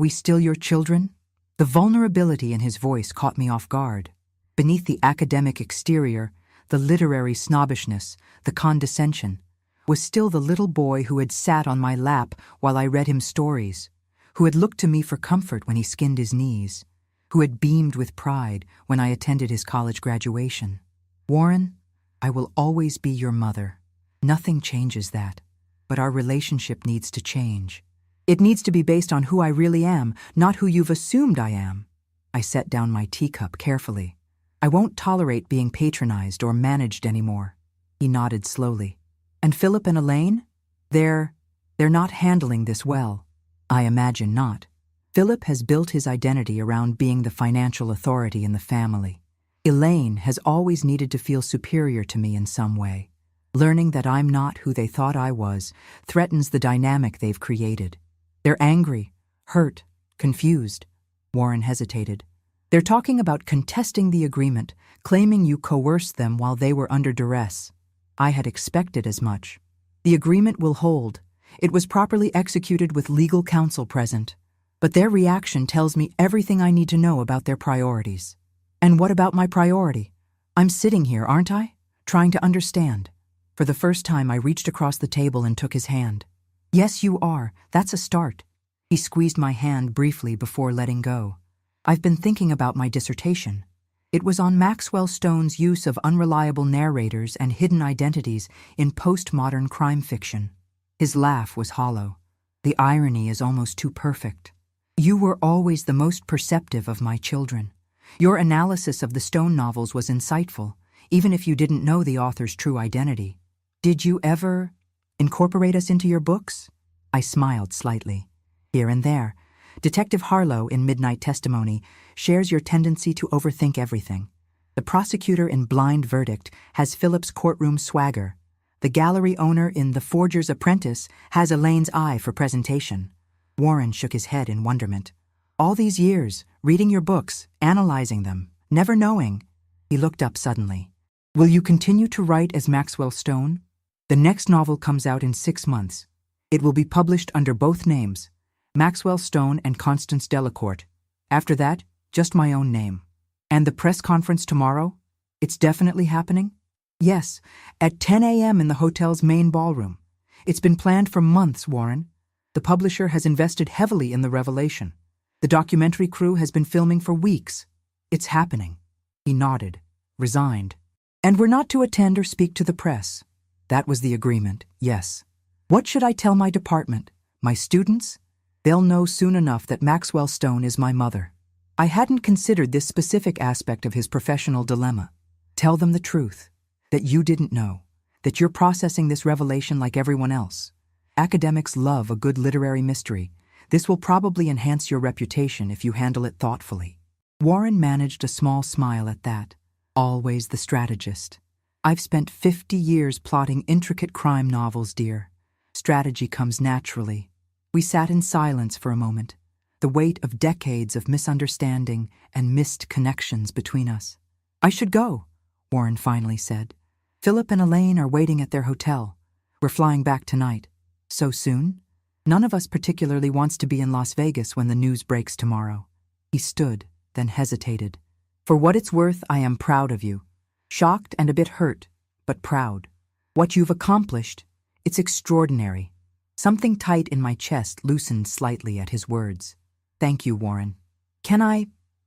[SPEAKER 1] still your children? The vulnerability in his voice caught me off guard. Beneath the academic exterior, the literary snobbishness, the condescension, was still the little boy who had sat on my lap while I read him stories, who had looked to me for comfort when he skinned his knees, who had beamed with pride when I attended his college graduation. Warren, I will always be your mother. Nothing changes that. But our relationship needs to change. It needs to be based on who I really am, not who you've assumed I am. I set down my teacup carefully. I won't tolerate being patronized or managed anymore. He nodded slowly. And Philip and Elaine? They're not handling this well. I imagine not. Philip has built his identity around being the financial authority in the family. Elaine has always needed to feel superior to me in some way. Learning that I'm not who they thought I was threatens the dynamic they've created. They're angry, hurt, confused. Warren hesitated. They're talking about contesting the agreement, claiming you coerced them while they were under duress. I had expected as much. The agreement will hold. It was properly executed with legal counsel present. But their reaction tells me everything I need to know about their priorities. And what about my priority? I'm sitting here, aren't I? Trying to understand. For the first time, I reached across the table and took his hand. Yes, you are. That's a start. He squeezed my hand briefly before letting go. I've been thinking about my dissertation. It was on Maxwell Stone's use of unreliable narrators and hidden identities in postmodern crime fiction. His laugh was hollow. The irony is almost too perfect. You were always the most perceptive of my children. Your analysis of the Stone novels was insightful, even if you didn't know the author's true identity. Did you ever incorporate us into your books? I smiled slightly. Here and there. Detective Harlow, in Midnight Testimony, shares your tendency to overthink everything. The prosecutor in Blind Verdict has Philip's courtroom swagger. The gallery owner in The Forger's Apprentice has Elaine's eye for presentation. Warren shook his head in wonderment. All these years, reading your books, analyzing them, never knowing. He looked up suddenly. Will you continue to write as Maxwell Stone? The next novel comes out in 6 months. It will be published under both names, Maxwell Stone and Constance Delacourt. After that, just my own name. And the press conference tomorrow? It's definitely happening? Yes, at 10 a.m. in the hotel's main ballroom. It's been planned for months, Warren. The publisher has invested heavily in the revelation. The documentary crew has been filming for weeks. It's happening. He nodded, resigned. And we're not to attend or speak to the press. That was the agreement, yes. What should I tell my department? My students? They'll know soon enough that Maxwell Stone is my mother. I hadn't considered this specific aspect of his professional dilemma. Tell them the truth. That you didn't know. That you're processing this revelation like everyone else. Academics love a good literary mystery. This will probably enhance your reputation if you handle it thoughtfully. Warren managed a small smile at that. Always the strategist. I've spent 50 years plotting intricate crime novels, dear. Strategy comes naturally. We sat in silence for a moment, the weight of decades of misunderstanding and missed connections between us. I should go, Warren finally said. Philip and Elaine are waiting at their hotel. We're flying back tonight. So soon? None of us particularly wants to be in Las Vegas when the news breaks tomorrow. He stood, then hesitated. For what it's worth, I am proud of you. Shocked and a bit hurt, but proud. What you've accomplished, it's extraordinary. Something tight in my chest loosened slightly at his words. Thank you, Warren.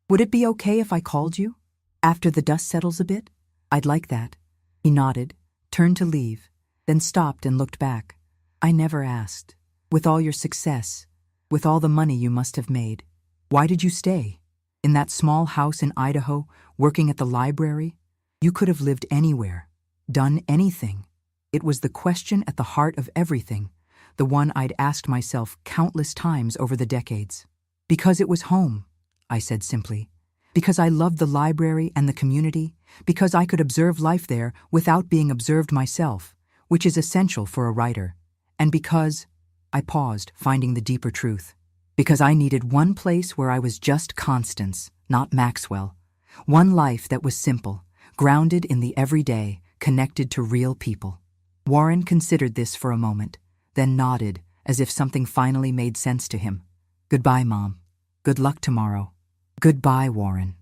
[SPEAKER 1] Would it be okay if I called you? After the dust settles a bit? I'd like that. He nodded, turned to leave, then stopped and looked back. I never asked. With all your success, with all the money you must have made, why did you stay? In that small house in Idaho, working at the library, you could have lived anywhere, done anything. It was the question at the heart of everything, the one I'd asked myself countless times over the decades. Because it was home, I said simply. Because I loved the library and the community, because I could observe life there without being observed myself, which is essential for a writer, and because I paused, finding the deeper truth. Because I needed one place where I was just Constance, not Maxwell. One life that was simple, grounded in the everyday, connected to real people. Warren considered this for a moment, then nodded, as if something finally made sense to him. Goodbye, Mom. Good luck tomorrow. Goodbye, Warren.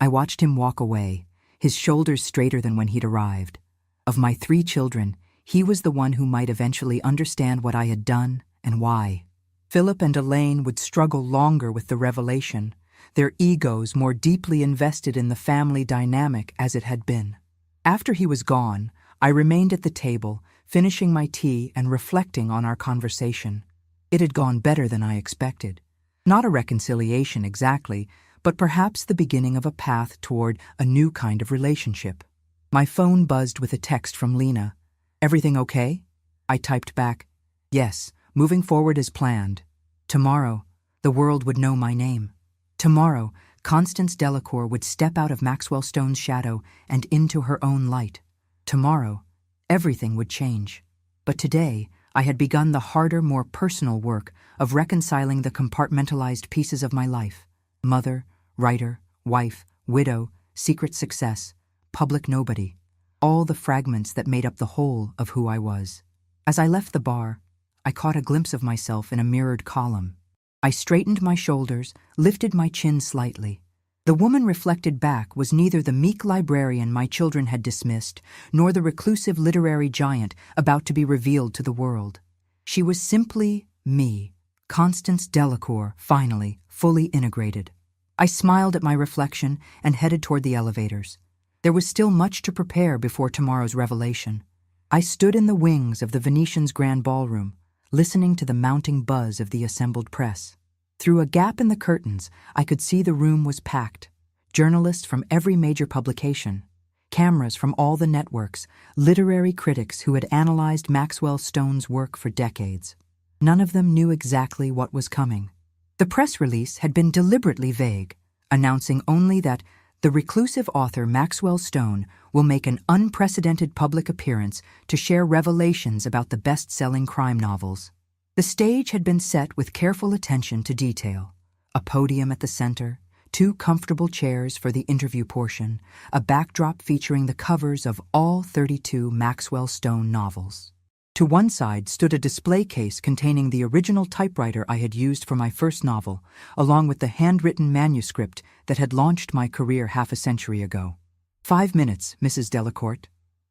[SPEAKER 1] I watched him walk away, his shoulders straighter than when he'd arrived. Of my 3 children, he was the one who might eventually understand what I had done and why. Philip and Elaine would struggle longer with the revelation, their egos more deeply invested in the family dynamic as it had been. After he was gone, I remained at the table, finishing my tea and reflecting on our conversation. It had gone better than I expected. Not a reconciliation exactly, but perhaps the beginning of a path toward a new kind of relationship. My phone buzzed with a text from Lena. Everything okay? I typed back, yes, moving forward as planned. Tomorrow, the world would know my name. Tomorrow, Constance Delacour would step out of Maxwell Stone's shadow and into her own light. Tomorrow, everything would change. But today, I had begun the harder, more personal work of reconciling the compartmentalized pieces of my life. Mother, writer, wife, widow, secret success, public nobody. All the fragments that made up the whole of who I was. As I left the bar, I caught a glimpse of myself in a mirrored column. I straightened my shoulders, lifted my chin slightly. The woman reflected back was neither the meek librarian my children had dismissed, nor the reclusive literary giant about to be revealed to the world. She was simply me, Constance Delacour, finally, fully integrated. I smiled at my reflection and headed toward the elevators. There was still much to prepare before tomorrow's revelation. I stood in the wings of the Venetian's grand ballroom, listening to the mounting buzz of the assembled press. Through a gap in the curtains, I could see the room was packed. Journalists from every major publication, cameras from all the networks, literary critics who had analyzed Maxwell Stone's work for decades. None of them knew exactly what was coming. The press release had been deliberately vague, announcing only that the reclusive author Maxwell Stone will make an unprecedented public appearance to share revelations about the best-selling crime novels. The stage had been set with careful attention to detail. A podium at the center, 2 comfortable chairs for the interview portion, a backdrop featuring the covers of all 32 Maxwell Stone novels. To one side stood a display case containing the original typewriter I had used for my first novel, along with the handwritten manuscript that had launched my career half a century ago. 5 minutes, Mrs. Delacour.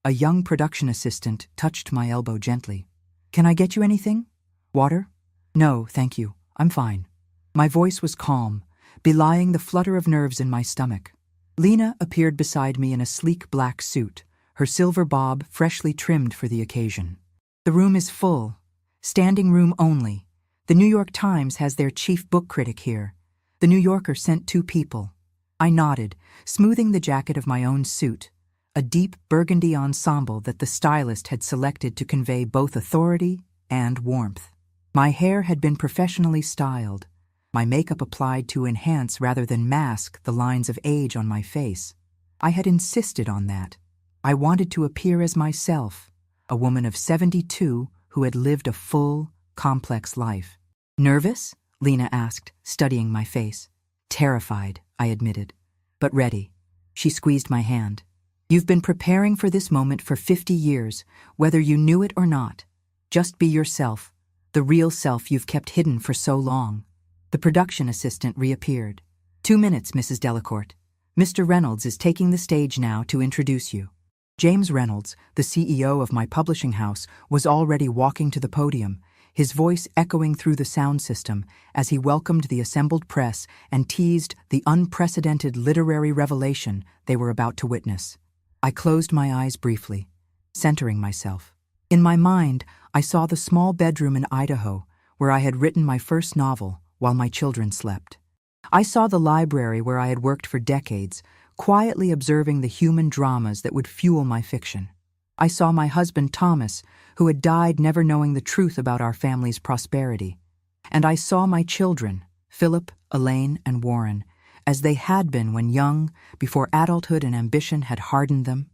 [SPEAKER 1] A young production assistant touched my elbow gently. Can I get you anything? Water? No, thank you. I'm fine. My voice was calm, belying the flutter of nerves in my stomach. Lena appeared beside me in a sleek black suit, her silver bob freshly trimmed for the occasion. The room is full. Standing room only. The New York Times has their chief book critic here. The New Yorker sent 2 people. I nodded, smoothing the jacket of my own suit, a deep burgundy ensemble that the stylist had selected to convey both authority and warmth. My hair had been professionally styled, my makeup applied to enhance rather than mask the lines of age on my face. I had insisted on that. I wanted to appear as myself, a woman of 72 who had lived a full, complex life. Nervous? Lena asked, studying my face. Terrified, I admitted, but ready. She squeezed my hand. You've been preparing for this moment for 50 years, whether you knew it or not. Just be yourself, the real self you've kept hidden for so long. The production assistant reappeared. 2 minutes, Mrs. Delacour. Mr. Reynolds is taking the stage now to introduce you. James Reynolds, the CEO of my publishing house, was already walking to the podium, his voice echoing through the sound system as he welcomed the assembled press and teased the unprecedented literary revelation they were about to witness. I closed my eyes briefly, centering myself. In my mind, I saw the small bedroom in Idaho where I had written my first novel while my children slept. I saw the library where I had worked for decades, quietly observing the human dramas that would fuel my fiction. I saw my husband Thomas, who had died never knowing the truth about our family's prosperity. And I saw my children, Philip, Elaine, and Warren, as they had been when young, before adulthood and ambition had hardened them,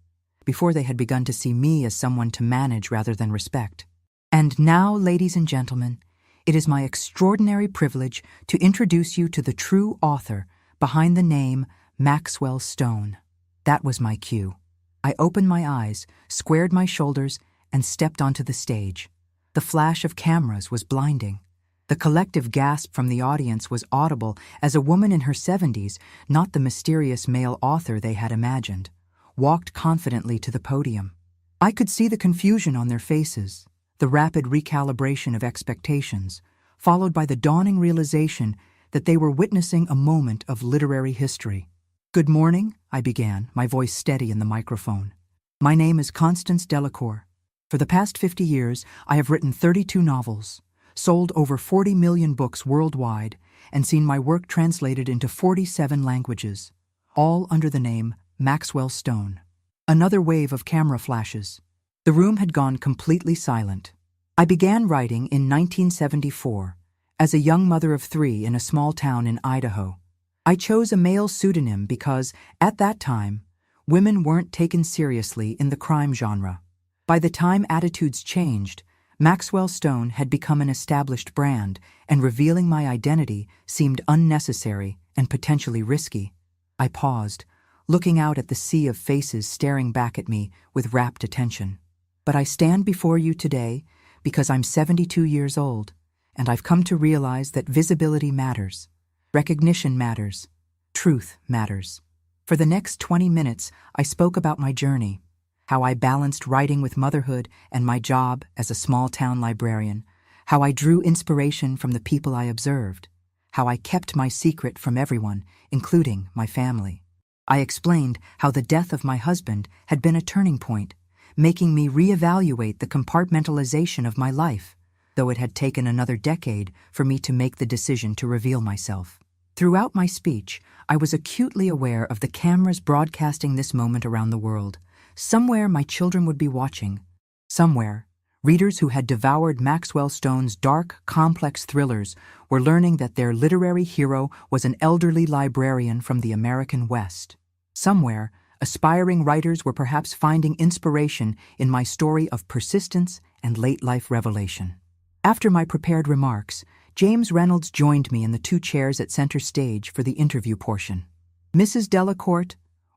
[SPEAKER 1] before they had begun to see me as someone to manage rather than respect. And now, ladies and gentlemen, it is my extraordinary privilege to introduce you to the true author behind the name Maxwell Stone. That was my cue. I opened my eyes, squared my shoulders, and stepped onto the stage. The flash of cameras was blinding. The collective gasp from the audience was audible as a woman in her 70s, not the mysterious male author they had imagined, walked confidently to the podium. I could see the confusion on their faces, the rapid recalibration of expectations, followed by the dawning realization that they were witnessing a moment of literary history. "Good morning," I began, my voice steady in the microphone. "My name is Constance Delacour. For the past 50 years, I have written 32 novels, sold over 40 million books worldwide, and seen my work translated into 47 languages, all under the name Maxwell Stone." Another wave of camera flashes. The room had gone completely silent. I began writing in 1974, as a young mother of 3 in a small town in Idaho. I chose a male pseudonym because, at that time, women weren't taken seriously in the crime genre. By the time attitudes changed, Maxwell Stone had become an established brand, and revealing my identity seemed unnecessary and potentially risky. I paused, looking out at the sea of faces staring back at me with rapt attention. But I stand before you today because I'm 72 years old, and I've come to realize that visibility matters, recognition matters, truth matters. For the next 20 minutes, I spoke about my journey, how I balanced writing with motherhood and my job as a small-town librarian, how I drew inspiration from the people I observed, how I kept my secret from everyone, including my family. I explained how the death of my husband had been a turning point, making me reevaluate the compartmentalization of my life, though it had taken another decade for me to make the decision to reveal myself. Throughout my speech, I was acutely aware of the cameras broadcasting this moment around the world. Somewhere my children would be watching. Somewhere, readers who had devoured Maxwell Stone's dark, complex thrillers were learning that their literary hero was an elderly librarian from the American West. Somewhere, aspiring writers were perhaps finding inspiration in my story of persistence and late-life revelation. After my prepared remarks, James Reynolds joined me in the 2 chairs at center stage for the interview portion. "Mrs. Delacour,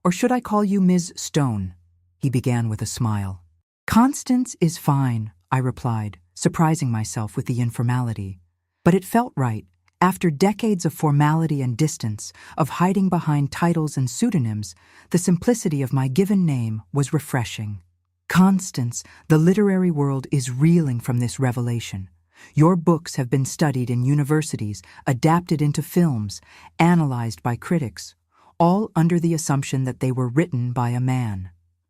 [SPEAKER 1] or should I call you Ms. Stone?" he began with a smile. "Constance is fine," I replied, surprising myself with the informality. But it felt right. After decades of formality and distance, of hiding behind titles and pseudonyms, the simplicity of my given name was refreshing. "Constance, the literary world is reeling from this revelation. Your books have been studied in universities, adapted into films, analyzed by critics, all under the assumption that they were written by a man.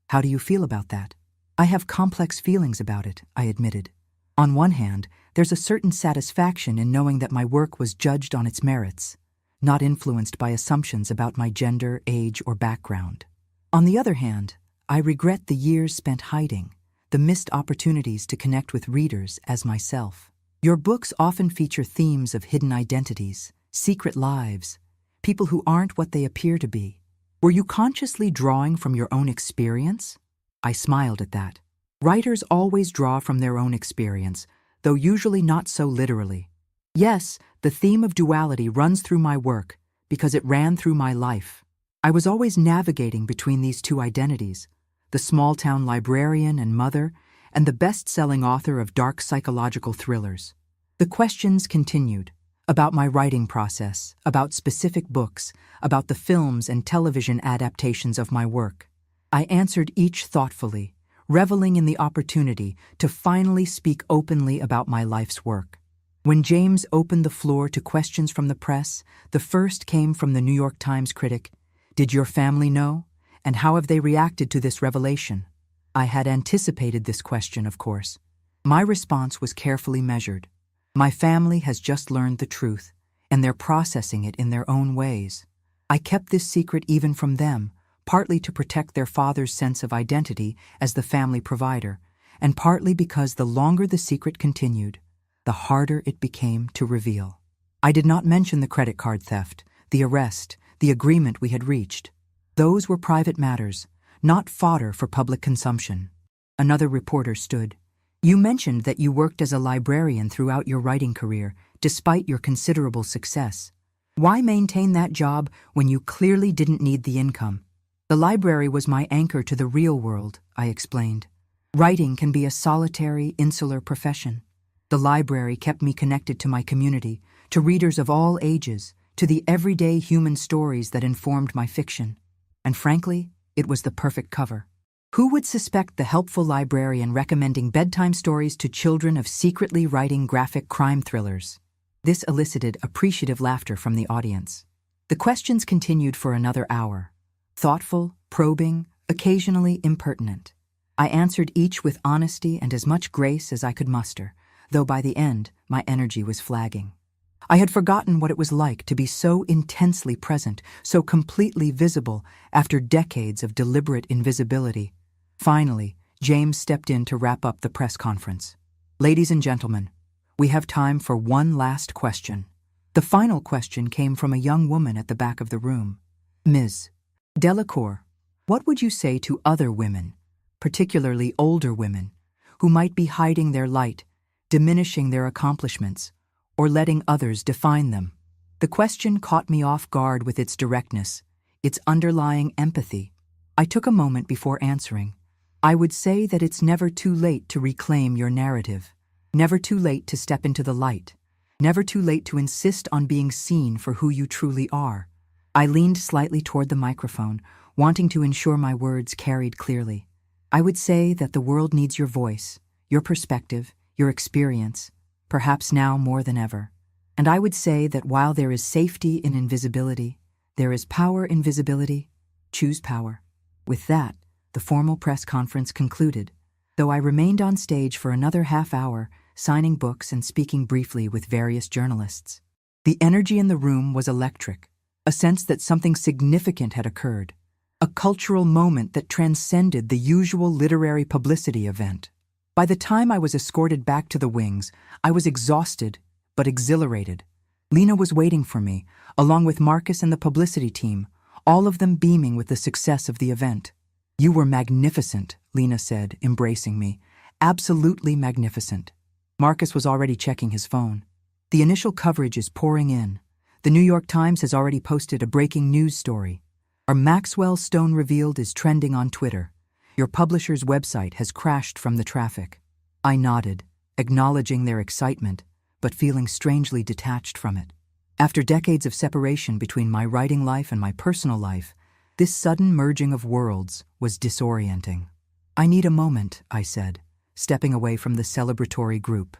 [SPEAKER 1] How do you feel about that?" "I have complex feelings about it," I admitted. On one hand, there's a certain satisfaction in knowing that my work was judged on its merits, not influenced by assumptions about my gender, age, or background. On the other hand, I regret the years spent hiding, the missed opportunities to connect with readers as myself. Your books often feature themes of hidden identities, secret lives, people who aren't what they appear to be. Were you consciously drawing from your own experience? I smiled at that. Writers always draw from their own experience, though usually not so literally. Yes, the theme of duality runs through my work because it ran through my life. I was always navigating between these 2 identities, the small-town librarian and mother, and the best-selling author of dark psychological thrillers. The questions continued, about my writing process, about specific books, about the films and television adaptations of my work. I answered each thoughtfully, reveling in the opportunity to finally speak openly about my life's work. When James opened the floor to questions from the press, the first came from the New York Times critic, "Did your family know? And how have they reacted to this revelation?" I had anticipated this question, of course. My response was carefully measured. My family has just learned the truth. and they're processing it in their own ways. I kept this secret even from them, partly to protect their father's sense of identity as the family provider, and partly because the longer the secret continued, the harder it became to reveal. I did not mention the credit card theft, the arrest, the agreement we had reached. Those were private matters, not fodder for public consumption. Another reporter stood. You mentioned that you worked as a librarian throughout your writing career, despite your considerable success. Why maintain that job when you clearly didn't need the income? The library was my anchor to the real world, I explained. Writing can be a solitary, insular profession. The library kept me connected to my community, to readers of all ages, to the everyday human stories that informed my fiction. And frankly, it was the perfect cover. Who would suspect the helpful librarian recommending bedtime stories to children of secretly writing graphic crime thrillers? This elicited appreciative laughter from the audience. The questions continued for another hour. Thoughtful, probing, occasionally impertinent. I answered each with honesty and as much grace as I could muster, though by the end, my energy was flagging. I had forgotten what it was like to be so intensely present, so completely visible after decades of deliberate invisibility. Finally, James stepped in to wrap up the press conference. Ladies and gentlemen, we have time for one last question. The final question came from a young woman at the back of the room. Ms. Delacour, what would you say to other women, particularly older women, who might be hiding their light, diminishing their accomplishments, or letting others define them? The question caught me off guard with its directness, its underlying empathy. I took a moment before answering. I would say that it's never too late to reclaim your narrative, never too late to step into the light, never too late to insist on being seen for who you truly are. I leaned slightly toward the microphone, wanting to ensure my words carried clearly. I would say that the world needs your voice, your perspective, your experience, perhaps now more than ever. And I would say that while there is safety in invisibility, there is power in visibility. Choose power. With that, the formal press conference concluded, though I remained on stage for another half hour, signing books and speaking briefly with various journalists. The energy in the room was electric, a sense that something significant had occurred, a cultural moment that transcended the usual literary publicity event. By the time I was escorted back to the wings, I was exhausted, but exhilarated. Lena was waiting for me, along with Marcus and the publicity team, all of them beaming with the success of the event. You were magnificent, Lena said, embracing me. Absolutely magnificent. Marcus was already checking his phone. The initial coverage is pouring in. The New York Times has already posted a breaking news story. Our Maxwell stone revealed is trending on Twitter. Your publisher's website has crashed from the traffic. I nodded, acknowledging their excitement, but feeling strangely detached from it. After decades of separation between my writing life and my personal life, this sudden merging of worlds was disorienting. I need a moment, I said, stepping away from the celebratory group.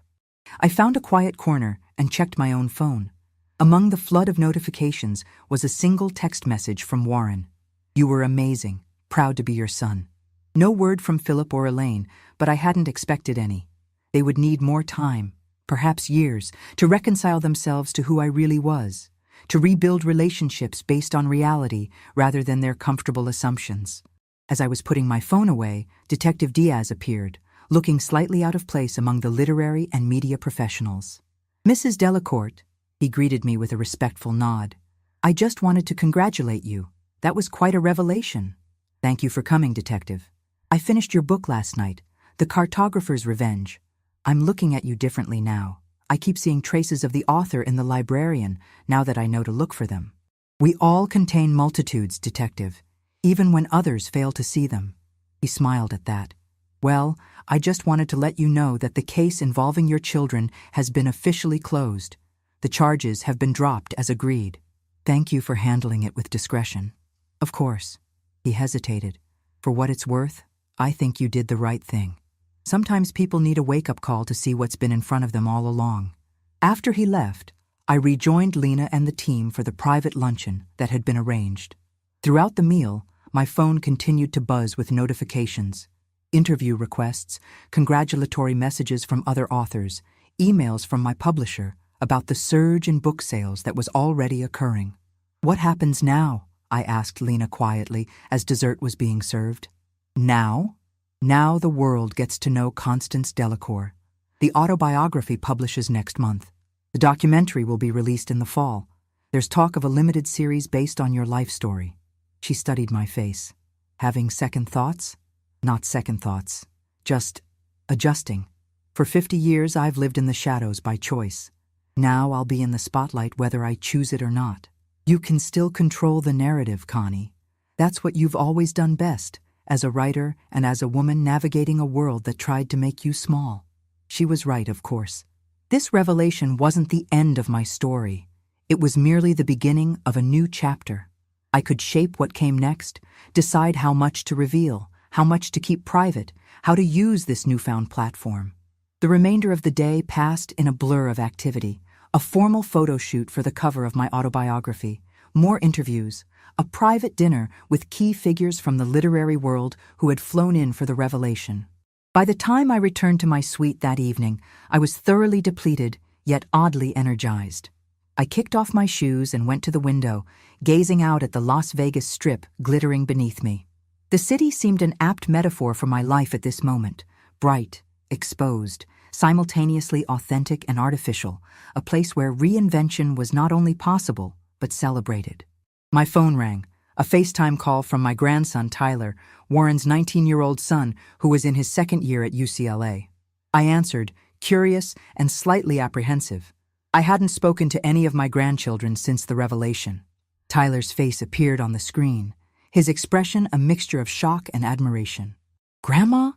[SPEAKER 1] I found a quiet corner and checked my own phone. Among the flood of notifications was a single text message from Warren. You were amazing, proud to be your son. No word from Philip or Elaine, but I hadn't expected any. They would need more time, perhaps years, to reconcile themselves to who I really was, to rebuild relationships based on reality rather than their comfortable assumptions. As I was putting my phone away, Detective Diaz appeared, looking slightly out of place among the literary and media professionals. Mrs. Delacour, he greeted me with a respectful nod. I just wanted to congratulate you. That was quite a revelation. Thank you for coming, Detective. I finished your book last night, The Cartographer's Revenge. I'm looking at you differently now. I keep seeing traces of the author in the librarian, now that I know to look for them. We all contain multitudes, Detective, even when others fail to see them. He smiled at that. Well, I just wanted to let you know that the case involving your children has been officially closed. The charges have been dropped as agreed. Thank you for handling it with discretion. Of course. He hesitated. For what it's worth, I think you did the right thing. Sometimes people need a wake-up call to see what's been in front of them all along. After he left, I rejoined Lena and the team for the private luncheon that had been arranged. Throughout the meal, my phone continued to buzz with notifications, interview requests, congratulatory messages from other authors, emails from my publisher, about the surge in book sales that was already occurring. "What happens now?" I asked Lena quietly as dessert was being served. "Now? Now the world gets to know Constance Delacour. The autobiography publishes next month. The documentary will be released in the fall. There's talk of a limited series based on your life story." She studied my face. "Having second thoughts?" "Not second thoughts. Just adjusting. For 50 years I've lived in the shadows by choice. Now I'll be in the spotlight whether I choose it or not." "You can still control the narrative, Connie. That's what you've always done best, as a writer and as a woman navigating a world that tried to make you small." She was right, of course. This revelation wasn't the end of my story. It was merely the beginning of a new chapter. I could shape what came next, decide how much to reveal, how much to keep private, how to use this newfound platform. The remainder of the day passed in a blur of activity. A formal photo shoot for the cover of my autobiography, more interviews, a private dinner with key figures from the literary world who had flown in for the revelation. By the time I returned to my suite that evening, I was thoroughly depleted, yet oddly energized. I kicked off my shoes and went to the window, gazing out at the Las Vegas Strip glittering beneath me. The city seemed an apt metaphor for my life at this moment, bright, exposed, simultaneously authentic and artificial, a place where reinvention was not only possible, but celebrated. My phone rang, a FaceTime call from my grandson Tyler, Warren's 19-year-old son who was in his second year at UCLA. I answered, curious and slightly apprehensive. I hadn't spoken to any of my grandchildren since the revelation. Tyler's face appeared on the screen, his expression a mixture of shock and admiration. "Grandma?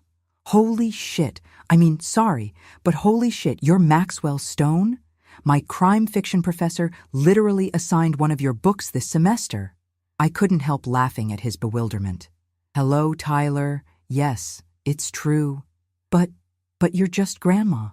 [SPEAKER 1] Holy shit. Sorry, but holy shit, you're Maxwell Stone? My crime fiction professor literally assigned one of your books this semester." I couldn't help laughing at his bewilderment. "Hello, Tyler. Yes, it's true. But you're just Grandma.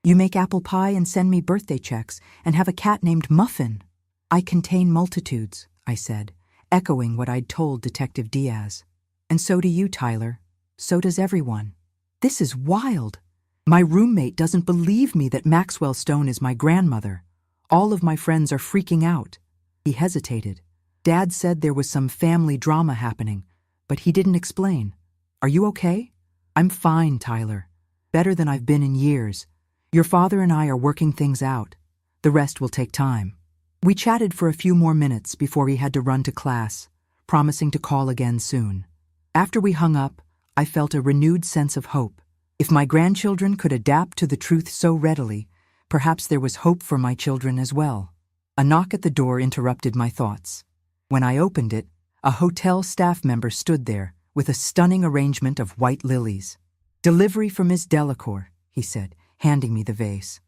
[SPEAKER 1] You make apple pie and send me birthday checks and have a cat named Muffin." "I contain multitudes," I said, echoing what I'd told Detective Diaz. "And so do you, Tyler. So does everyone. This is wild. My roommate doesn't believe me that Maxwell Stone is my grandmother. All of my friends are freaking out." He hesitated. "Dad said there was some family drama happening, but he didn't explain. Are you okay?" "I'm fine, Tyler. Better than I've been in years. Your father and I are working things out. The rest will take time." We chatted for a few more minutes before he had to run to class, promising to call again soon. After we hung up, I felt a renewed sense of hope. If my grandchildren could adapt to the truth so readily, perhaps there was hope for my children as well. A knock at the door interrupted my thoughts. When I opened it, a hotel staff member stood there with a stunning arrangement of white lilies. "Delivery for Miss Delacour," he said, handing me the vase.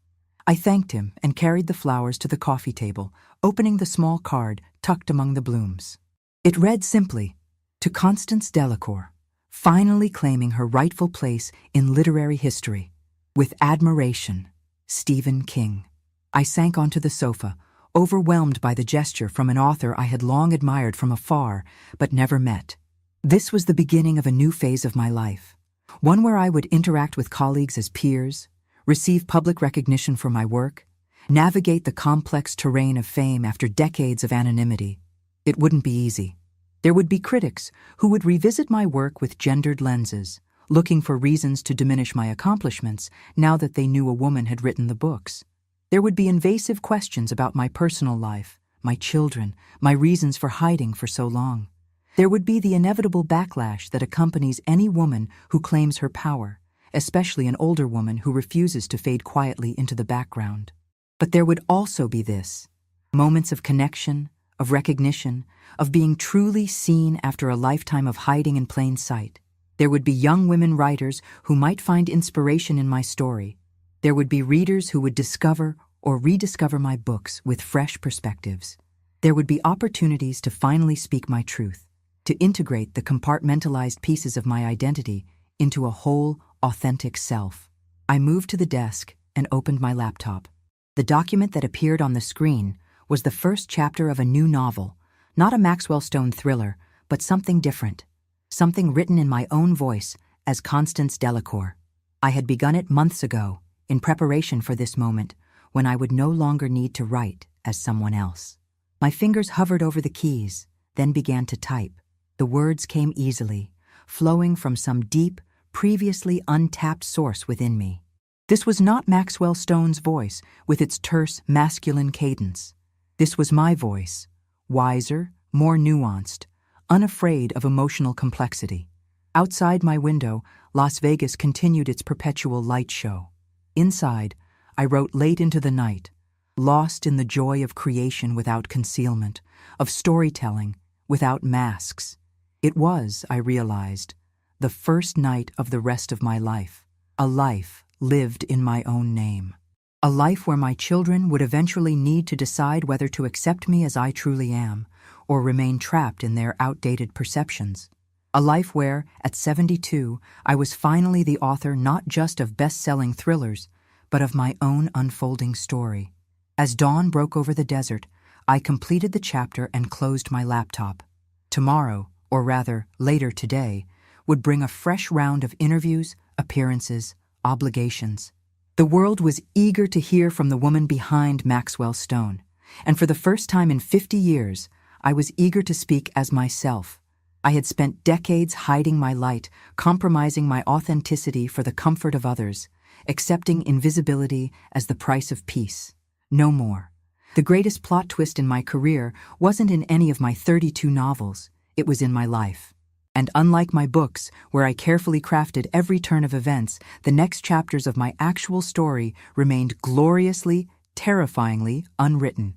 [SPEAKER 1] I thanked him and carried the flowers to the coffee table, opening the small card tucked among the blooms. It read simply, "To Constance Delacour, finally claiming her rightful place in literary history. With admiration, Stephen King." I sank onto the sofa, overwhelmed by the gesture from an author I had long admired from afar, but never met. This was the beginning of a new phase of my life, one where I would interact with colleagues as peers, receive public recognition for my work, navigate the complex terrain of fame after decades of anonymity. It wouldn't be easy. There would be critics who would revisit my work with gendered lenses, looking for reasons to diminish my accomplishments now that they knew a woman had written the books. There would be invasive questions about my personal life, my children, my reasons for hiding for so long. There would be the inevitable backlash that accompanies any woman who claims her power, especially an older woman who refuses to fade quietly into the background. But there would also be this: moments of connection, of recognition, of being truly seen after a lifetime of hiding in plain sight. There would be young women writers who might find inspiration in my story. There would be readers who would discover or rediscover my books with fresh perspectives. There would be opportunities to finally speak my truth, to integrate the compartmentalized pieces of my identity into a whole, authentic self. I moved to the desk and opened my laptop. The document that appeared on the screen was the first chapter of a new novel, not a Maxwell Stone thriller, but something different, something written in my own voice as Constance Delacour. I had begun it months ago, in preparation for this moment, when I would no longer need to write as someone else. My fingers hovered over the keys, then began to type. The words came easily, flowing from some deep, previously untapped source within me. This was not Maxwell Stone's voice with its terse, masculine cadence. This was my voice, wiser, more nuanced, unafraid of emotional complexity. Outside my window, Las Vegas continued its perpetual light show. Inside, I wrote late into the night, lost in the joy of creation without concealment, of storytelling without masks. It was, I realized, the first night of the rest of my life, a life lived in my own name. A life where my children would eventually need to decide whether to accept me as I truly am, or remain trapped in their outdated perceptions. A life where, at 72, I was finally the author not just of best-selling thrillers, but of my own unfolding story. As dawn broke over the desert, I completed the chapter and closed my laptop. Tomorrow, or rather, later today, would bring a fresh round of interviews, appearances, obligations. The world was eager to hear from the woman behind Maxwell Stone, and for the first time in 50 years, I was eager to speak as myself. I had spent decades hiding my light, compromising my authenticity for the comfort of others, accepting invisibility as the price of peace. No more. The greatest plot twist in my career wasn't in any of my 32 novels, it was in my life. And unlike my books, where I carefully crafted every turn of events, the next chapters of my actual story remained gloriously, terrifyingly unwritten.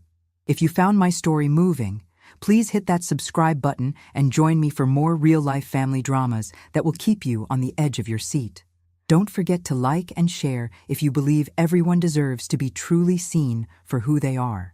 [SPEAKER 1] If you found my story moving, please hit that subscribe button and join me for more real-life family dramas that will keep you on the edge of your seat. Don't forget to like and share if you believe everyone deserves to be truly seen for who they are.